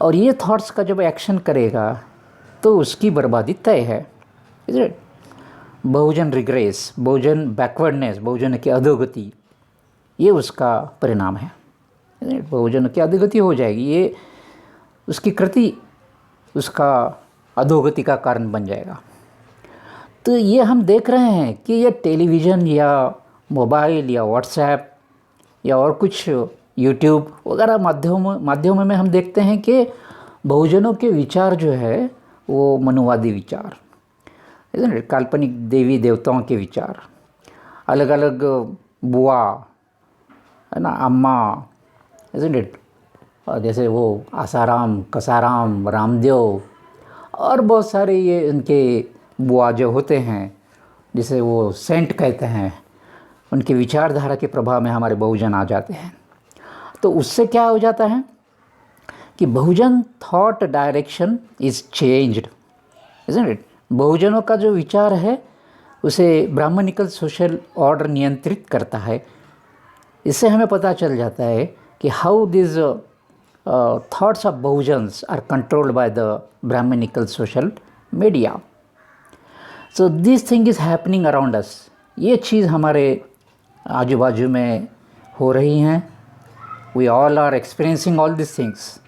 और ये थॉट्स का जब एक्शन करेगा तो उसकी बर्बादी तय है। बहुजन रिग्रेस, बहुजन बैकवर्डनेस, बहुजन की अधोगति, ये उसका परिणाम है। बहुजन की अधोगति हो जाएगी, ये उसकी कृति उसका अधोगति का कारण बन जाएगा। तो ये हम देख रहे हैं कि ये टेलीविज़न या मोबाइल या व्हाट्सएप या और कुछ यूट्यूब वगैरह माध्यमों में हम देखते हैं कि बहुजनों के विचार जो है वो मनुवादी विचार, काल्पनिक देवी देवताओं के विचार, अलग अलग बुआ है ना, अम्मा, इज़न्ट इट, जैसे वो आसाराम, कसाराम, रामदेव और बहुत सारे ये इनके बुआ जो होते हैं जिसे वो सेंट कहते हैं, उनकी विचारधारा के प्रभाव में हमारे बहुजन आ जाते हैं। तो उससे क्या हो जाता है कि Bahujan thought direction is changed, isn't it. बहुजनों का जो विचार है उसे ब्राह्मणिकल सोशल ऑर्डर नियंत्रित करता है। इससे हमें पता चल जाता है कि how this thoughts of Bahujans are controlled by the Brahminical social media. So this thing is happening around us. ये चीज़ हमारे आजू बाजू में हो रही हैं। We all are experiencing all this things.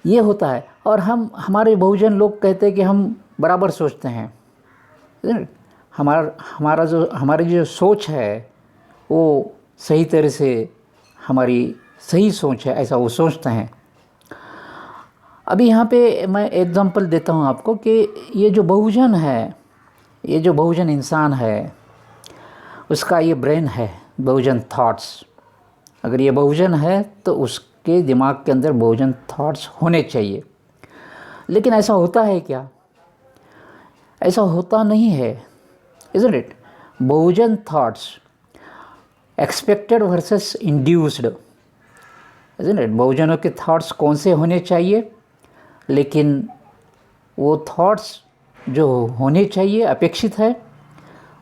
ये होता है और हमारे बहुजन लोग कहते हैं कि हम बराबर सोचते हैं। हमारी जो सोच है वो सही तरह से हमारी सही सोच है, ऐसा वो सोचते हैं। अभी यहाँ पे मैं एग्जांपल देता हूँ आपको कि ये जो बहुजन है, ये जो बहुजन इंसान है, उसका ये ब्रेन है, बहुजन थॉट्स। अगर ये बहुजन है तो उसके दिमाग के अंदर बहुजन थॉट्स होने चाहिए। लेकिन ऐसा होता है क्या? ऐसा होता नहीं है, isn't it. Bahujan thoughts expected versus induced, isn't it. बहुजनों के थॉट्स कौन से होने चाहिए, लेकिन वो थॉट्स जो होने चाहिए अपेक्षित है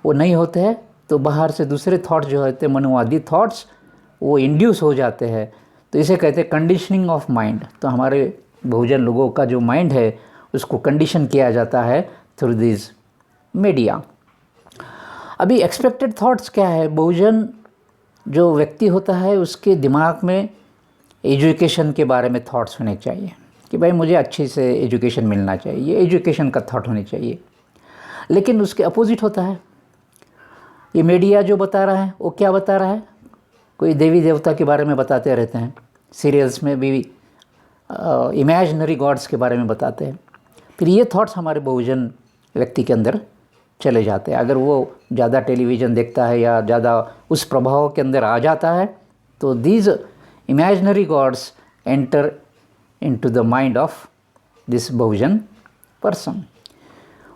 वो नहीं होते हैं। तो बाहर से दूसरे थॉट्स जो होते हैं, मनुवादी थॉट्स, वो इंड्यूस हो जाते हैं। तो इसे कहते हैं कंडीशनिंग ऑफ माइंड। तो हमारे बहुजन लोगों का जो माइंड है उसको कंडीशन किया जाता है थ्रू दिस मीडिया। अभी एक्सपेक्टेड थॉट्स क्या है? बहुजन जो व्यक्ति होता है उसके दिमाग में एजुकेशन के बारे में थॉट्स होने चाहिए कि भाई मुझे अच्छी से एजुकेशन मिलना चाहिए, ये एजुकेशन का थॉट होनी चाहिए। लेकिन उसके अपोजिट होता है। ये मीडिया जो बता रहा है वो क्या बता रहा है? कोई देवी देवता के बारे में बताते रहते हैं, सीरियल्स में भी इमेजिनरी गॉड्स के बारे में बताते हैं। फिर ये थॉट्स हमारे बहुजन व्यक्ति के अंदर चले जाते हैं। अगर वो ज़्यादा टेलीविज़न देखता है या ज़्यादा उस प्रभाव के अंदर आ जाता है तो these imaginary gods enter into the mind of this bahujan person.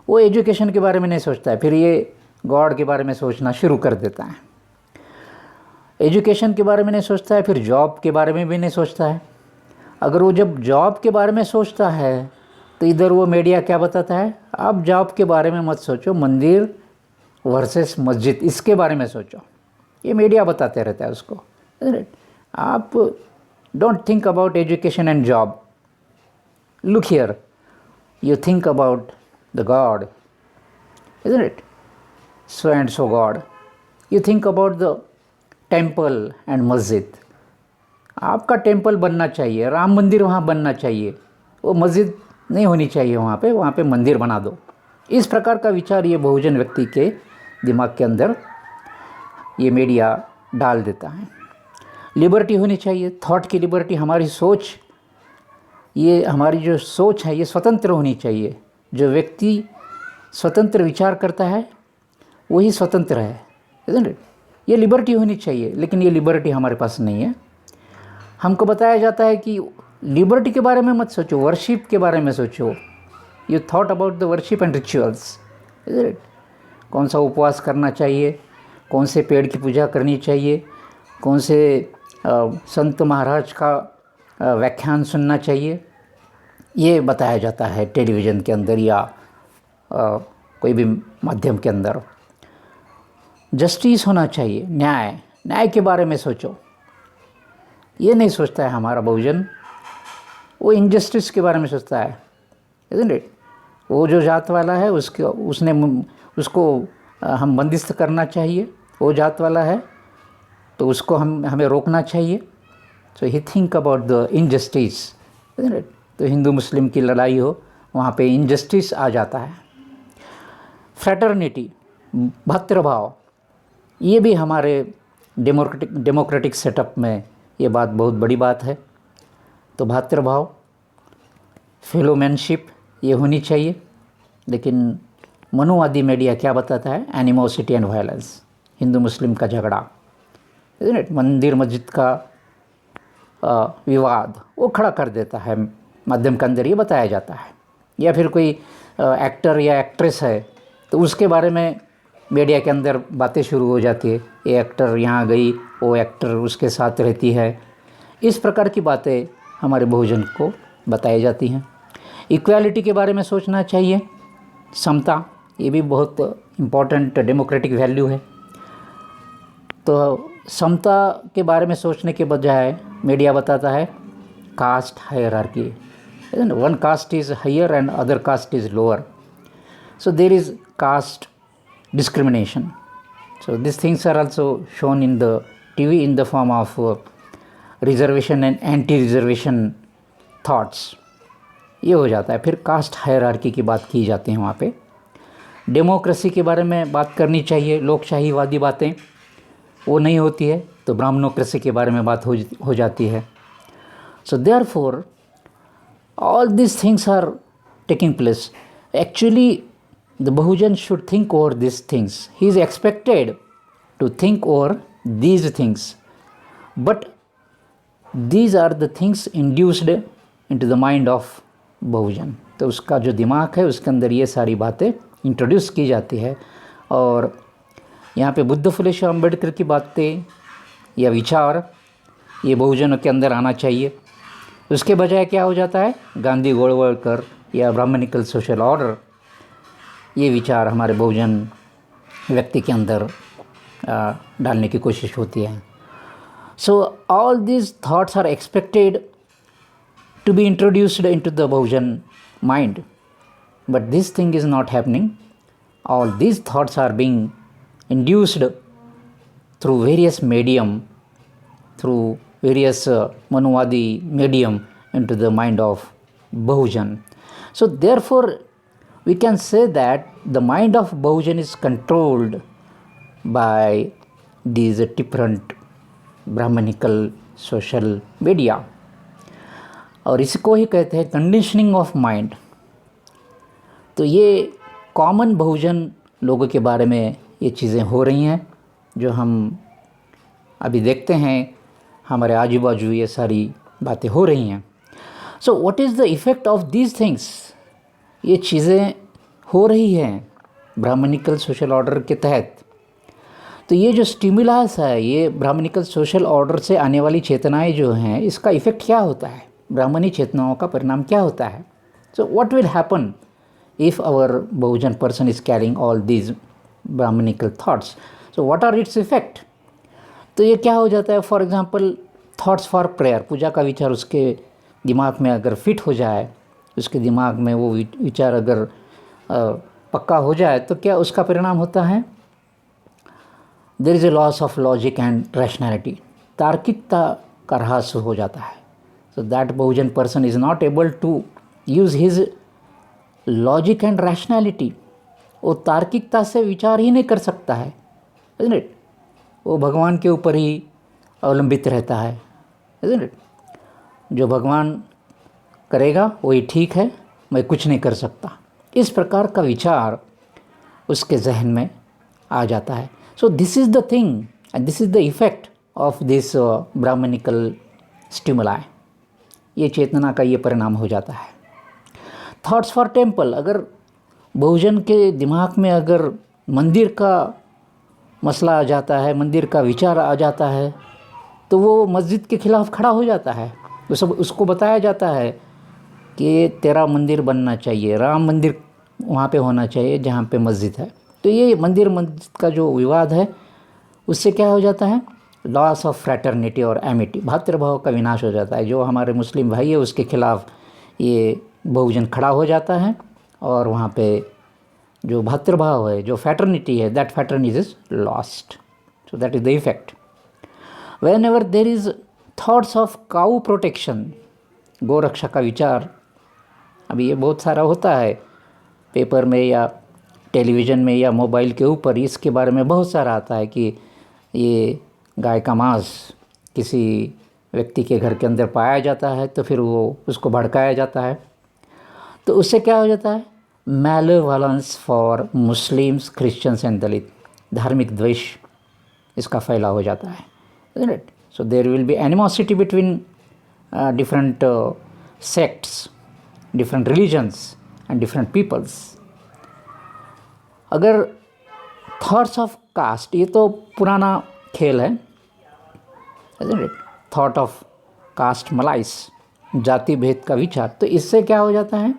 वो एजुकेशन के बारे में नहीं सोचता है, फिर ये गॉड के बारे में सोचना शुरू कर देता है। एजुकेशन के बारे में नहीं सोचता है, फिर जॉब के बारे में भी नहीं सोचता है। अगर वो जब जॉब के बारे में सोचता है तो इधर वो मीडिया क्या बताता है? आप जॉब के बारे में मत सोचो, मंदिर वर्सेस मस्जिद, इसके बारे में सोचो। ये मीडिया बताते रहता है उसको। आप don't think about education and job, look here, you think about the God, isn't it? So and so God. You think about the temple and मस्जिद। आपका टेम्पल बनना चाहिए, राम मंदिर वहाँ बनना चाहिए, वो मस्जिद नहीं होनी चाहिए वहाँ पे मंदिर बना दो। इस प्रकार का विचार ये बहुजन व्यक्ति के दिमाग के अंदर ये मीडिया डाल देता है। लिबर्टी होनी चाहिए, थॉट की लिबर्टी, हमारी सोच, ये हमारी जो सोच है ये स्वतंत्र होनी चाहिए। जो व्यक्ति स्वतंत्र विचार करता है वही स्वतंत्र है, isn't it? ये लिबर्टी होनी चाहिए, लेकिन ये लिबर्टी हमारे पास नहीं है। हमको बताया जाता है कि लिबर्टी के बारे में मत सोचो, वर्शिप के बारे में सोचो। You thought about the worship and rituals, isn't it? कौन सा उपवास करना चाहिए, कौन से पेड़ की पूजा करनी चाहिए, कौन से संत महाराज का व्याख्यान सुनना चाहिए, ये बताया जाता है टेलीविज़न के अंदर या कोई भी माध्यम के अंदर। जस्टिस होना चाहिए, न्याय के बारे में सोचो, ये नहीं सोचता है हमारा बहुजन। वो इनजस्टिस के बारे में सोचता है, isn't it? वो जो जात वाला है उसने उसको हम बंदिस्त करना चाहिए, वो जात वाला है तो उसको हमें रोकना चाहिए। सो ही थिंक अबाउट द इनजस्टिस। तो हिंदू मुस्लिम की लड़ाई हो, वहाँ पे इनजस्टिस आ जाता है। फ्रैटर्निटी, भ्रातृभाव, ये भी हमारे डेमोक्रेटिक सेटअप में ये बात बहुत बड़ी बात है। तो भ्रातृभाव, फेलोमैनशिप ये होनी चाहिए। लेकिन मनुवादी मीडिया क्या बताता है? एनिमोसिटी एंड वायलेंस, हिंदू मुस्लिम का झगड़ा, मंदिर मस्जिद का विवाद वो खड़ा कर देता है माध्यम के अंदर, ये बताया जाता है। या फिर कोई एक्टर या एक्ट्रेस है तो उसके बारे में मीडिया के अंदर बातें शुरू हो जाती है, ये एक्टर यहाँ गई, वो एक्टर उसके साथ रहती है। इस प्रकार की बातें हमारे बहुजन को बताई जाती हैं। इक्वालिटी के बारे में सोचना चाहिए, समता, ये भी बहुत इम्पॉर्टेंट डेमोक्रेटिक वैल्यू है। तो समता के बारे में सोचने के बजाय मीडिया बताता है caste hierarchy, one caste is higher and other caste is lower, so there is caste discrimination. So these things are also shown in the TV in the form of reservation and anti-reservation thoughts. ये हो जाता है। फिर कास्ट हायरार्की की बात की जाती है वहाँ पे। डेमोक्रेसी के बारे में बात करनी चाहिए, लोकशाहीवादी बातें वो नहीं होती है, तो ब्राह्मणोक्रेसी के बारे में बात हो जाती है। So therefore all these things are taking place. Actually the Bahujan should think over these things. He is expected to think over these things. But these are the things induced into the mind of Bahujan. तो उसका जो दिमाग है उसके अंदर ये सारी बातें इंट्रोड्यूस की जाती है। और यहाँ पे बुद्ध फुले शाह अम्बेडकर की बातें या विचार ये बहुजनों के अंदर आना चाहिए। उसके बजाय क्या हो जाता है? गांधी गोलवलकर या ब्राह्मणिकल सोशल ऑर्डर, ये विचार हमारे बहुजन व्यक्ति के अंदर डालने की कोशिश होती है। So all these thoughts are expected to be introduced into the Bahujan mind, but this thing is not happening. All these thoughts are being induced through various medium, through various मनुवादी medium into the mind of Bahujan. So therefore we can say that the mind of Bahujan is controlled by these different Brahmanical social media. और इसको ही कहते हैं कंडीशनिंग ऑफ माइंड. तो ये कॉमन बहुजन लोगों के बारे में ये चीज़ें हो रही हैं जो हम अभी देखते हैं, हमारे आजू बाजू ये सारी बातें हो रही हैं. So what is the effect of these things? ये चीज़ें हो रही हैं ब्राह्मणिकल सोशल ऑर्डर के तहत. तो ये जो स्टिमुलस है, ये ब्राह्मणिकल सोशल ऑर्डर से आने वाली चेतनाएं जो हैं, इसका इफ़ेक्ट क्या होता है? ब्राह्मणी चेतनाओं का परिणाम क्या होता है? So what will happen if our Bahujan person is carrying all these Brahmanical thoughts? So what are its effect? तो ये क्या हो जाता है? For example thoughts for prayer, पूजा का विचार उसके दिमाग में अगर फिट हो जाए, उसके दिमाग में वो विचार अगर पक्का हो जाए, तो क्या उसका परिणाम होता है? There is a loss of logic and rationality. तार्किकता का ह्रास हो जाता है. So that Bahujan person is not able to use his logic and rationality. वो तार्किकता से विचार ही नहीं कर सकता है, isn't it? वो भगवान के ऊपर ही अवलंबित रहता है, isn't it? जो भगवान करेगा वही ठीक है, मैं कुछ नहीं कर सकता. इस प्रकार का विचार उसके जहन में आ जाता है. So this is the thing and this is the effect of this brahmanical stimuli. ये चेतना का ये परिणाम हो जाता है. थॉट्स फॉर टेम्पल, अगर बहुजन के दिमाग में अगर मंदिर का मसला आ जाता है, मंदिर का विचार आ जाता है, तो वो मस्जिद के खिलाफ़ खड़ा हो जाता है. तो सब उसको बताया जाता है कि तेरा मंदिर बनना चाहिए, राम मंदिर वहाँ पे होना चाहिए जहाँ पे मस्जिद है. तो ये मंदिर मस्जिद का जो विवाद है, उससे क्या हो जाता है? लॉस ऑफ फ्रैटर्निटी और एमिटी, भातृभाव का विनाश हो जाता है. जो हमारे मुस्लिम भाई है उसके खिलाफ़ ये बहुजन खड़ा हो जाता है और वहाँ पे जो भातृभाव है, जो फैटर्निटी है, that fraternity is lost. So that is the effect. When ever there is thoughts of cow protection, गौ रक्षा का विचार, अभी ये बहुत सारा होता है पेपर में या टेलीविज़न में या मोबाइल के ऊपर, इसके बारे में बहुत सारा आता है कि ये गाय का मांस किसी व्यक्ति के घर के अंदर पाया जाता है तो फिर वो उसको भड़काया जाता है. तो उससे क्या हो जाता है? मैलेवॉलेंस फॉर मुस्लिम्स, क्रिश्चियंस एंड दलित, धार्मिक द्वेष इसका फैलाव हो जाता है. isn't it? So there will be animosity between different sects, different religions and different peoples. अगर थॉट्स ऑफ कास्ट, ये तो पुराना खेल है, isn't it? Thought of caste malaise, जाति भेद का विचार. तो इससे क्या हो जाता है?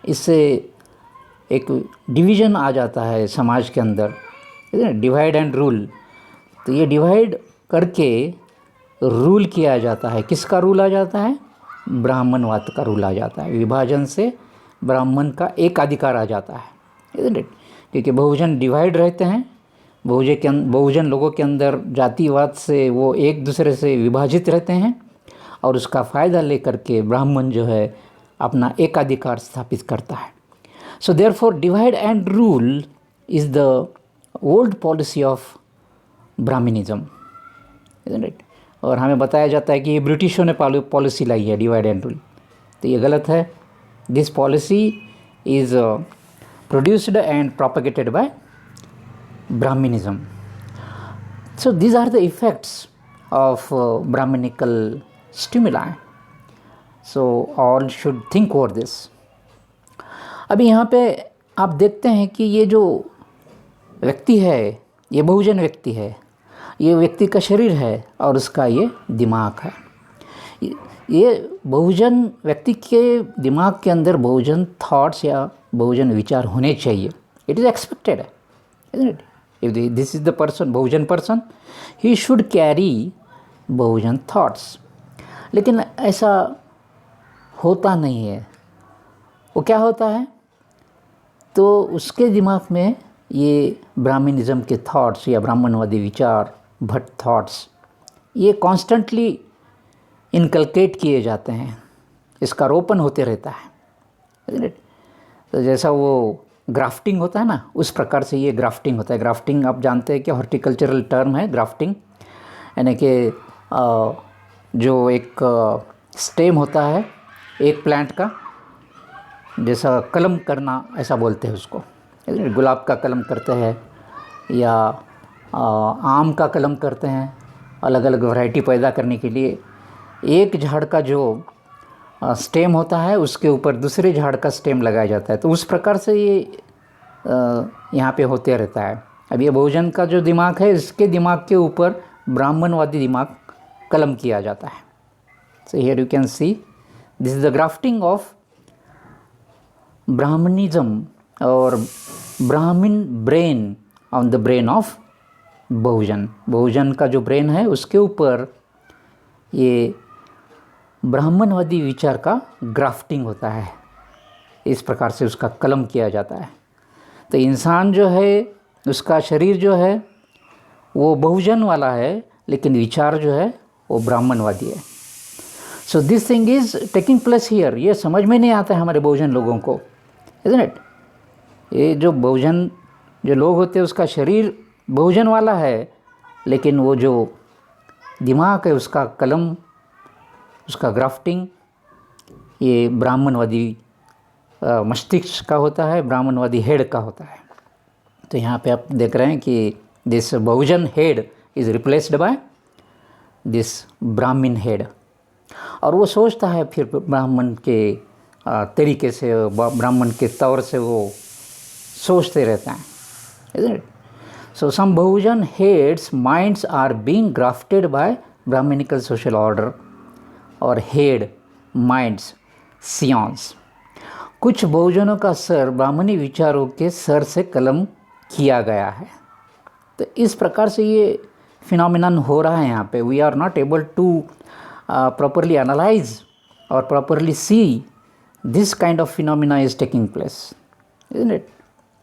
इससे एक डिवीज़न आ जाता है समाज के अंदर, डिवाइड एंड रूल. तो ये डिवाइड करके रूल किया जाता है. किसका रूल आ जाता है? ब्राह्मणवाद का रूल आ जाता है. विभाजन से ब्राह्मण का एक अधिकार आ जाता है, isn't it? क्योंकि बहुजन डिवाइड रहते हैं, बहुजन लोगों के अंदर जातिवाद से वो एक दूसरे से विभाजित रहते हैं और उसका फ़ायदा लेकर के ब्राह्मण जो है अपना एकाधिकार स्थापित करता है. So therefore divide and rule is the old policy of brahmanism, isn't it? और हमें बताया जाता है कि ये ब्रिटिशों ने पॉलिसी लाई है डिवाइड एंड रूल. तो ये गलत है. This policy is produced and propagated by brahmanism. So these are the effects of brahmanical stimuli. So all should think over this. अभी यहाँ पे आप देखते हैं कि ये जो व्यक्ति है, ये बहुजन व्यक्ति है, ये व्यक्ति का शरीर है और उसका ये दिमाग है. ये बहुजन व्यक्ति के दिमाग के अंदर बहुजन थॉट्स या बहुजन विचार होने चाहिए. It is expected, isn't it? If this is the person, Bahujan person, he should carry Bahujan thoughts. लेकिन ऐसा होता नहीं है. वो क्या होता है? तो उसके दिमाग में ये ब्राह्मणिज्म के थॉट्स या ब्राह्मणवादी विचार, भट्ट थॉट्स, ये कॉन्स्टेंटली इनकलकेट किए जाते हैं. इसका रोपण होते रहता है, isn't it? तो जैसा वो ग्राफ्टिंग होता है ना, उस प्रकार से ये ग्राफ्टिंग होता है. ग्राफ्टिंग आप जानते हैं कि हॉर्टिकल्चरल टर्म है ग्राफ्टिंग, यानी कि जो एक स्टेम होता है एक प्लांट का, जैसा कलम करना ऐसा बोलते हैं उसको. गुलाब का कलम करते हैं या आम का कलम करते हैं, अलग अलग वैरायटी पैदा करने के लिए. एक झाड़ का जो स्टेम होता है उसके ऊपर दूसरे झाड़ का स्टेम लगाया जाता है. तो उस प्रकार से ये यहाँ पे होते रहता है. अब ये बहुजन का जो दिमाग है, इसके दिमाग के ऊपर ब्राह्मणवादी दिमाग कलम किया जाता है. So here you can see this is the grafting of Brahminism और Brahmin brain on the brain of Bahujan. Bahujan का जो ब्रेन है उसके ऊपर ये ब्राह्मणवादी विचार का ग्राफ्टिंग होता है. इस प्रकार से उसका कलम किया जाता है. तो इंसान जो है, उसका शरीर जो है वो बहुजन वाला है, लेकिन विचार जो है वो ब्राह्मणवादी है. So this thing is taking place here. ये समझ में नहीं आता है हमारे बहुजन लोगों को, isn't it? ये जो बहुजन जो लोग होते हैं उसका शरीर बहुजन वाला है, लेकिन वो जो दिमाग है उसका कलम, उसका ग्राफ्टिंग ये ब्राह्मणवादी मस्तिष्क का होता है, ब्राह्मणवादी हेड का होता है. तो यहाँ पे आप देख रहे हैं कि this Bahujan head is replaced by this ब्राह्मण हेड. और वो सोचता है फिर ब्राह्मण के तरीके से, ब्राह्मण के तौर से वो सोचते रहते हैं, isn't it? So some Bahujan heads minds are being grafted by Brahminical social order और head minds scions. कुछ बहुजनों का सर ब्राह्मणी विचारों के सर से कलम किया गया है. तो इस प्रकार से ये फिनोमिनन हो रहा है यहाँ पे. We are not able to properly analyse और properly see this kind of phenomena is taking place, isn't it?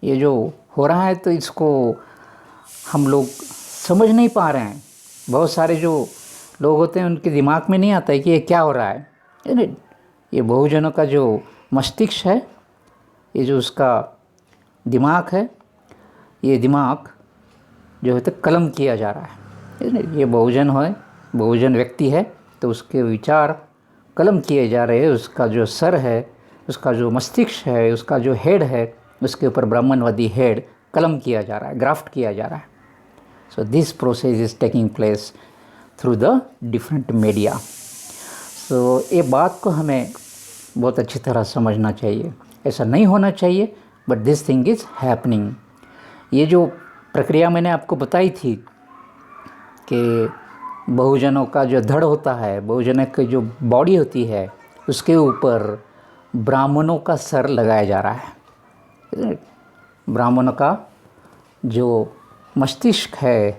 ये जो हो रहा है तो इसको हम लोग समझ नहीं पा रहे हैं। बहुत सारे जो लोग होते हैं उनके दिमाग में नहीं आता है कि ये क्या हो रहा है। ये बहुजनों का जो मस्तिष्क है, ये जो उसका दिमाग है, ये दिमाग जो है तो कलम किया जा रहा है। ये बहुजन है, बहुजन व्यक्ति है तो उसके विचार कलम किए जा रहे हैं। उसका जो सर है, उसका जो मस्तिष्क है, उसका जो हेड है, उसके ऊपर ब्राह्मणवादी हेड कलम किया जा रहा है, ग्राफ्ट किया जा रहा है। So this process is taking place through the different media. So ये बात को हमें बहुत अच्छी तरह समझना चाहिए। ऐसा नहीं होना चाहिए, but this thing is happening. ये जो प्रक्रिया मैंने आपको बताई थी कि बहुजनों का जो धड़ होता है, बहुजनों की जो बॉडी होती है, उसके ऊपर ब्राह्मणों का सर लगाया जा रहा है। ब्राह्मणों का जो मस्तिष्क है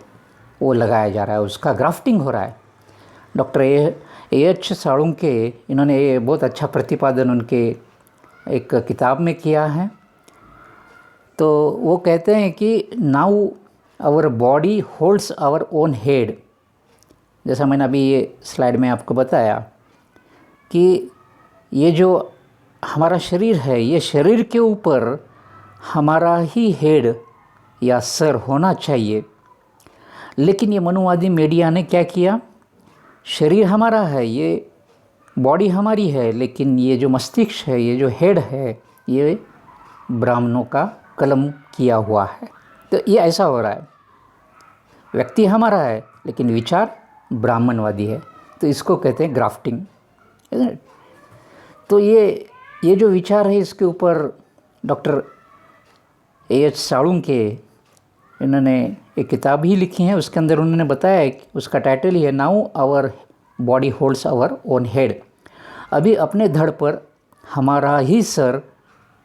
वो लगाया जा रहा है, उसका ग्राफ्टिंग हो रहा है। डॉक्टर एच साळुंके, इन्होंने ये बहुत अच्छा प्रतिपादन उनके एक किताब में किया है। तो वो कहते हैं कि now our body holds our own head. जैसा मैंने अभी ये स्लाइड में आपको बताया कि ये जो हमारा शरीर है, ये शरीर के ऊपर हमारा ही हेड या सर होना चाहिए। लेकिन ये मनुवादी मीडिया ने क्या किया, शरीर हमारा है, ये बॉडी हमारी है, लेकिन ये जो मस्तिष्क है, ये जो हेड है, ये ब्राह्मणों का कलम किया हुआ है। तो ये ऐसा हो रहा है, व्यक्ति हमारा है लेकिन विचार ब्राह्मणवादी है। तो इसको कहते हैं ग्राफ्टिंग। तो ये जो विचार है, इसके ऊपर डॉक्टर एच साळुंके, इन्होंने एक किताब ही लिखी है। उसके अंदर उन्होंने बताया कि उसका टाइटल ही है now our body holds our own head. अभी अपने धड़ पर हमारा ही सर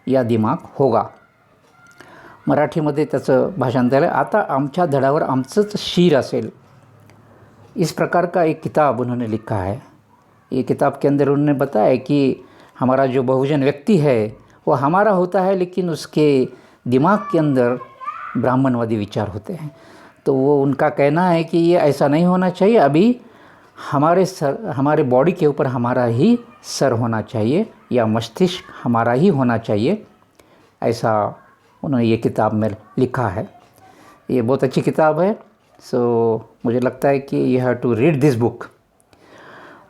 या दिमाग होगा। मराठीमध्ये त्याचं भाषांतर आहे, आता आमच्या धडावर आमचंच शीर असेल। इस प्रकार का एक किताब उन्होंने लिखा है। ये किताब के अंदर उन्होंने बताया कि हमारा जो बहुजन व्यक्ति है वो हमारा होता है, लेकिन उसके दिमाग के अंदर ब्राह्मणवादी विचार होते हैं। तो वो उनका कहना है कि ये ऐसा नहीं होना चाहिए। अभी हमारे बॉडी के ऊपर हमारा ही सर होना चाहिए या मस्तिष्क हमारा ही होना चाहिए, ऐसा उन्होंने ये किताब में लिखा है। ये बहुत अच्छी किताब है। सो मुझे लगता है कि you have to read this book.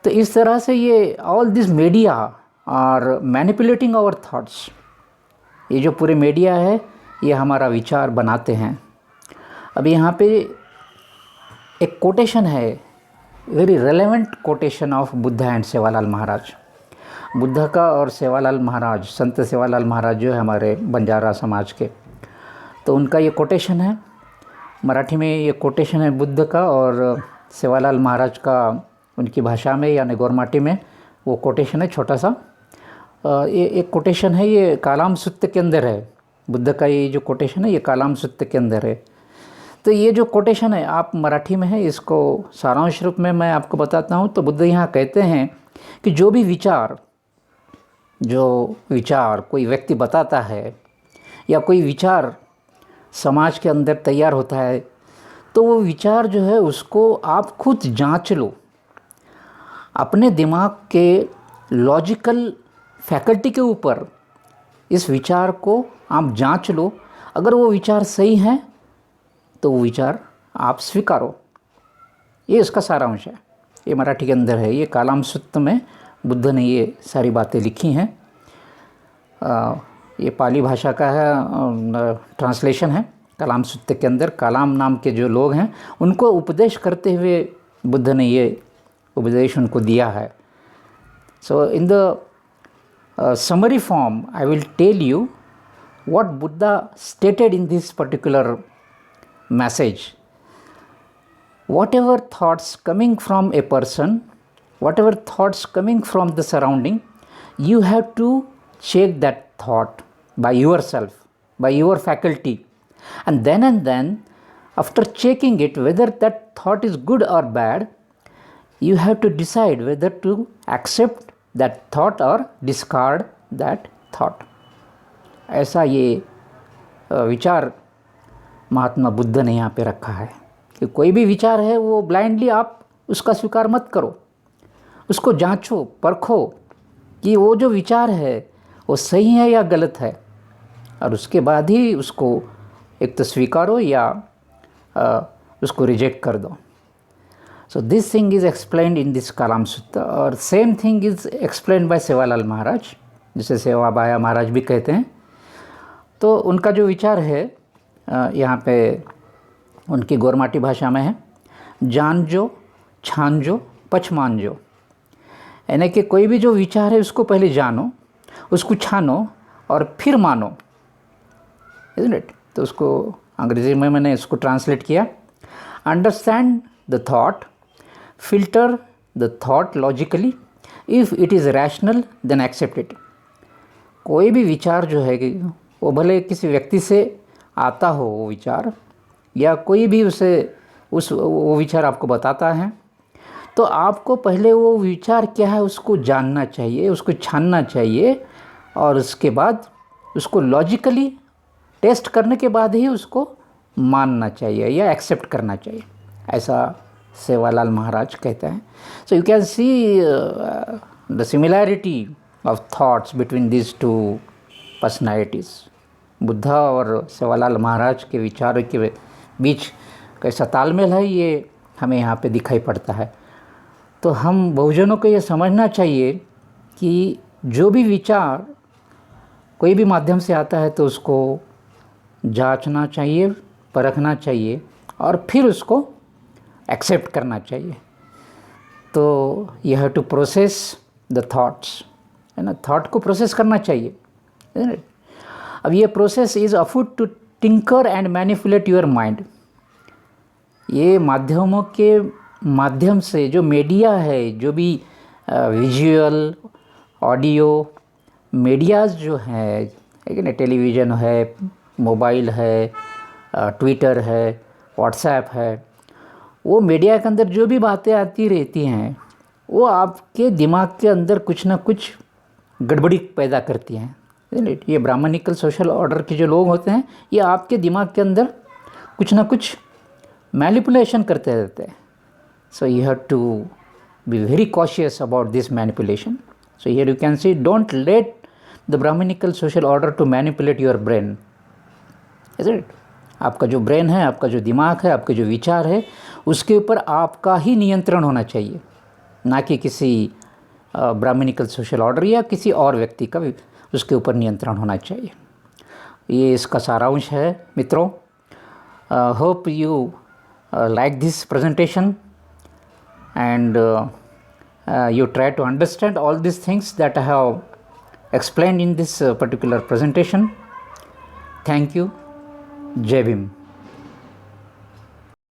तो इस तरह से ये all this media are manipulating our thoughts. ये जो पूरे मीडिया है ये हमारा विचार बनाते हैं। अब यहाँ पे एक कोटेशन है, very relevant quotation of Buddha and Sevalal Maharaj. Buddha का और सेवालाल महाराज, संत सेवालाल महाराज जो है हमारे बंजारा समाज के, तो उनका ये कोटेशन है। मराठी में ये कोटेशन है बुद्ध का, और सेवालाल महाराज का उनकी भाषा में यानी गोरमाटी में वो कोटेशन है छोटा सा। ये एक कोटेशन है, ये कालाम सुत्त के अंदर है। बुद्ध का ये जो कोटेशन है ये कालाम सुत्त के अंदर है। तो ये जो कोटेशन है आप मराठी में है, इसको सारांश रूप में मैं आपको बताता हूँ। तो बुद्ध यहाँ कहते हैं कि जो विचार कोई व्यक्ति बताता है या कोई विचार समाज के अंदर तैयार होता है, तो वो विचार जो है उसको आप खुद जांच लो। अपने दिमाग के लॉजिकल फैकल्टी के ऊपर इस विचार को आप जांच लो। अगर वो विचार सही हैं तो वो विचार आप स्वीकारो। ये इसका सारांश है, ये मराठी के अंदर है। ये कालाम सुत्त में बुद्ध ने ये सारी बातें लिखी हैं। ये पाली भाषा का है, ट्रांसलेशन है कलाम सुत्त के अंदर। कलाम नाम के जो लोग हैं उनको उपदेश करते हुए बुद्ध ने ये उपदेश उनको दिया है। So in the summary form I will tell you what Buddha stated in this particular message. Whatever thoughts coming from a person, whatever thoughts coming from the surrounding, you have to check that thought by yourself, by your faculty. And then after checking it, whether that thought is good or bad, you have to decide whether to accept that thought or discard that thought. ऐसा ये विचार महात्मा बुद्ध ने यहाँ पे रखा है कि कोई भी विचार है वो ब्लाइंडली आप उसका स्वीकार मत करो, उसको जांचो परखो कि वो जो विचार है वो सही है या गलत है, और उसके बाद ही उसको एक तो स्वीकारो या उसको रिजेक्ट कर दो। So this thing is explained in this Kalama Sutra, और same thing is explained by Sevalal Maharaj, जिसे सेवाबाया महाराज भी कहते हैं। तो उनका जो विचार है यहाँ पे उनकी गोरमाटी भाषा में है, जान जो पछ जो, यानी कि कोई भी जो विचार है उसको पहले जानो, उसको छानो और फिर मानो, इज़न्ट इट। तो उसको अंग्रेजी में मैंने इसको ट्रांसलेट किया, understand the thought, filter the thought logically, if it is rational then accept it. कोई भी विचार जो है कि वो भले किसी व्यक्ति से आता हो वो विचार, या कोई भी वो विचार आपको बताता है, तो आपको पहले वो विचार क्या है उसको जानना चाहिए, उसको छानना चाहिए, और उसके बाद उसको लॉजिकली टेस्ट करने के बाद ही उसको मानना चाहिए या एक्सेप्ट करना चाहिए, ऐसा सेवालाल महाराज कहते हैं। So you can see the similarity of thoughts between this two personalities. Buddha और सेवालाल महाराज के विचारों के बीच कैसा तालमेल है ये हमें यहाँ पे दिखाई पड़ता है। तो हम बहुजनों को ये समझना चाहिए कि जो भी विचार कोई भी माध्यम से आता है तो उसको जांचना चाहिए, परखना चाहिए, और फिर उसको एक्सेप्ट करना चाहिए। तो you have to process the thoughts, है ना, थॉट को प्रोसेस करना चाहिए। अब ये process is afoot to tinker and manipulate your mind. ये माध्यमों के माध्यम से जो मीडिया है, जो भी विजुअल ऑडियो मीडियाज़ जो है, ना, टेलीविज़न है, मोबाइल है, ट्विटर है, व्हाट्सएप है, वो मीडिया के अंदर जो भी बातें आती रहती हैं वो आपके दिमाग के अंदर कुछ ना कुछ गड़बड़ी पैदा करती हैं। ये ब्राह्मणिकल सोशल ऑर्डर के जो लोग होते हैं ये आपके दिमाग के अंदर कुछ ना कुछ मैनिपुलेशन करते रहते हैं। So you have to be very cautious about this manipulation. So here you can see, don't let the Brahminical social order to manipulate your brain, is it. आपका जो ब्रेन है, आपका जो दिमाग है, आपके जो विचार है, उसके ऊपर आपका ही नियंत्रण होना चाहिए, ना कि किसी ब्राह्मणिकल सोशल ऑर्डर या किसी और व्यक्ति का भी उसके ऊपर नियंत्रण होना चाहिए। ये इसका सारांश है मित्रों। Hope you like this presentation, and you try to understand all these things that I have explained in this particular presentation. Thank you. Jai Bhim.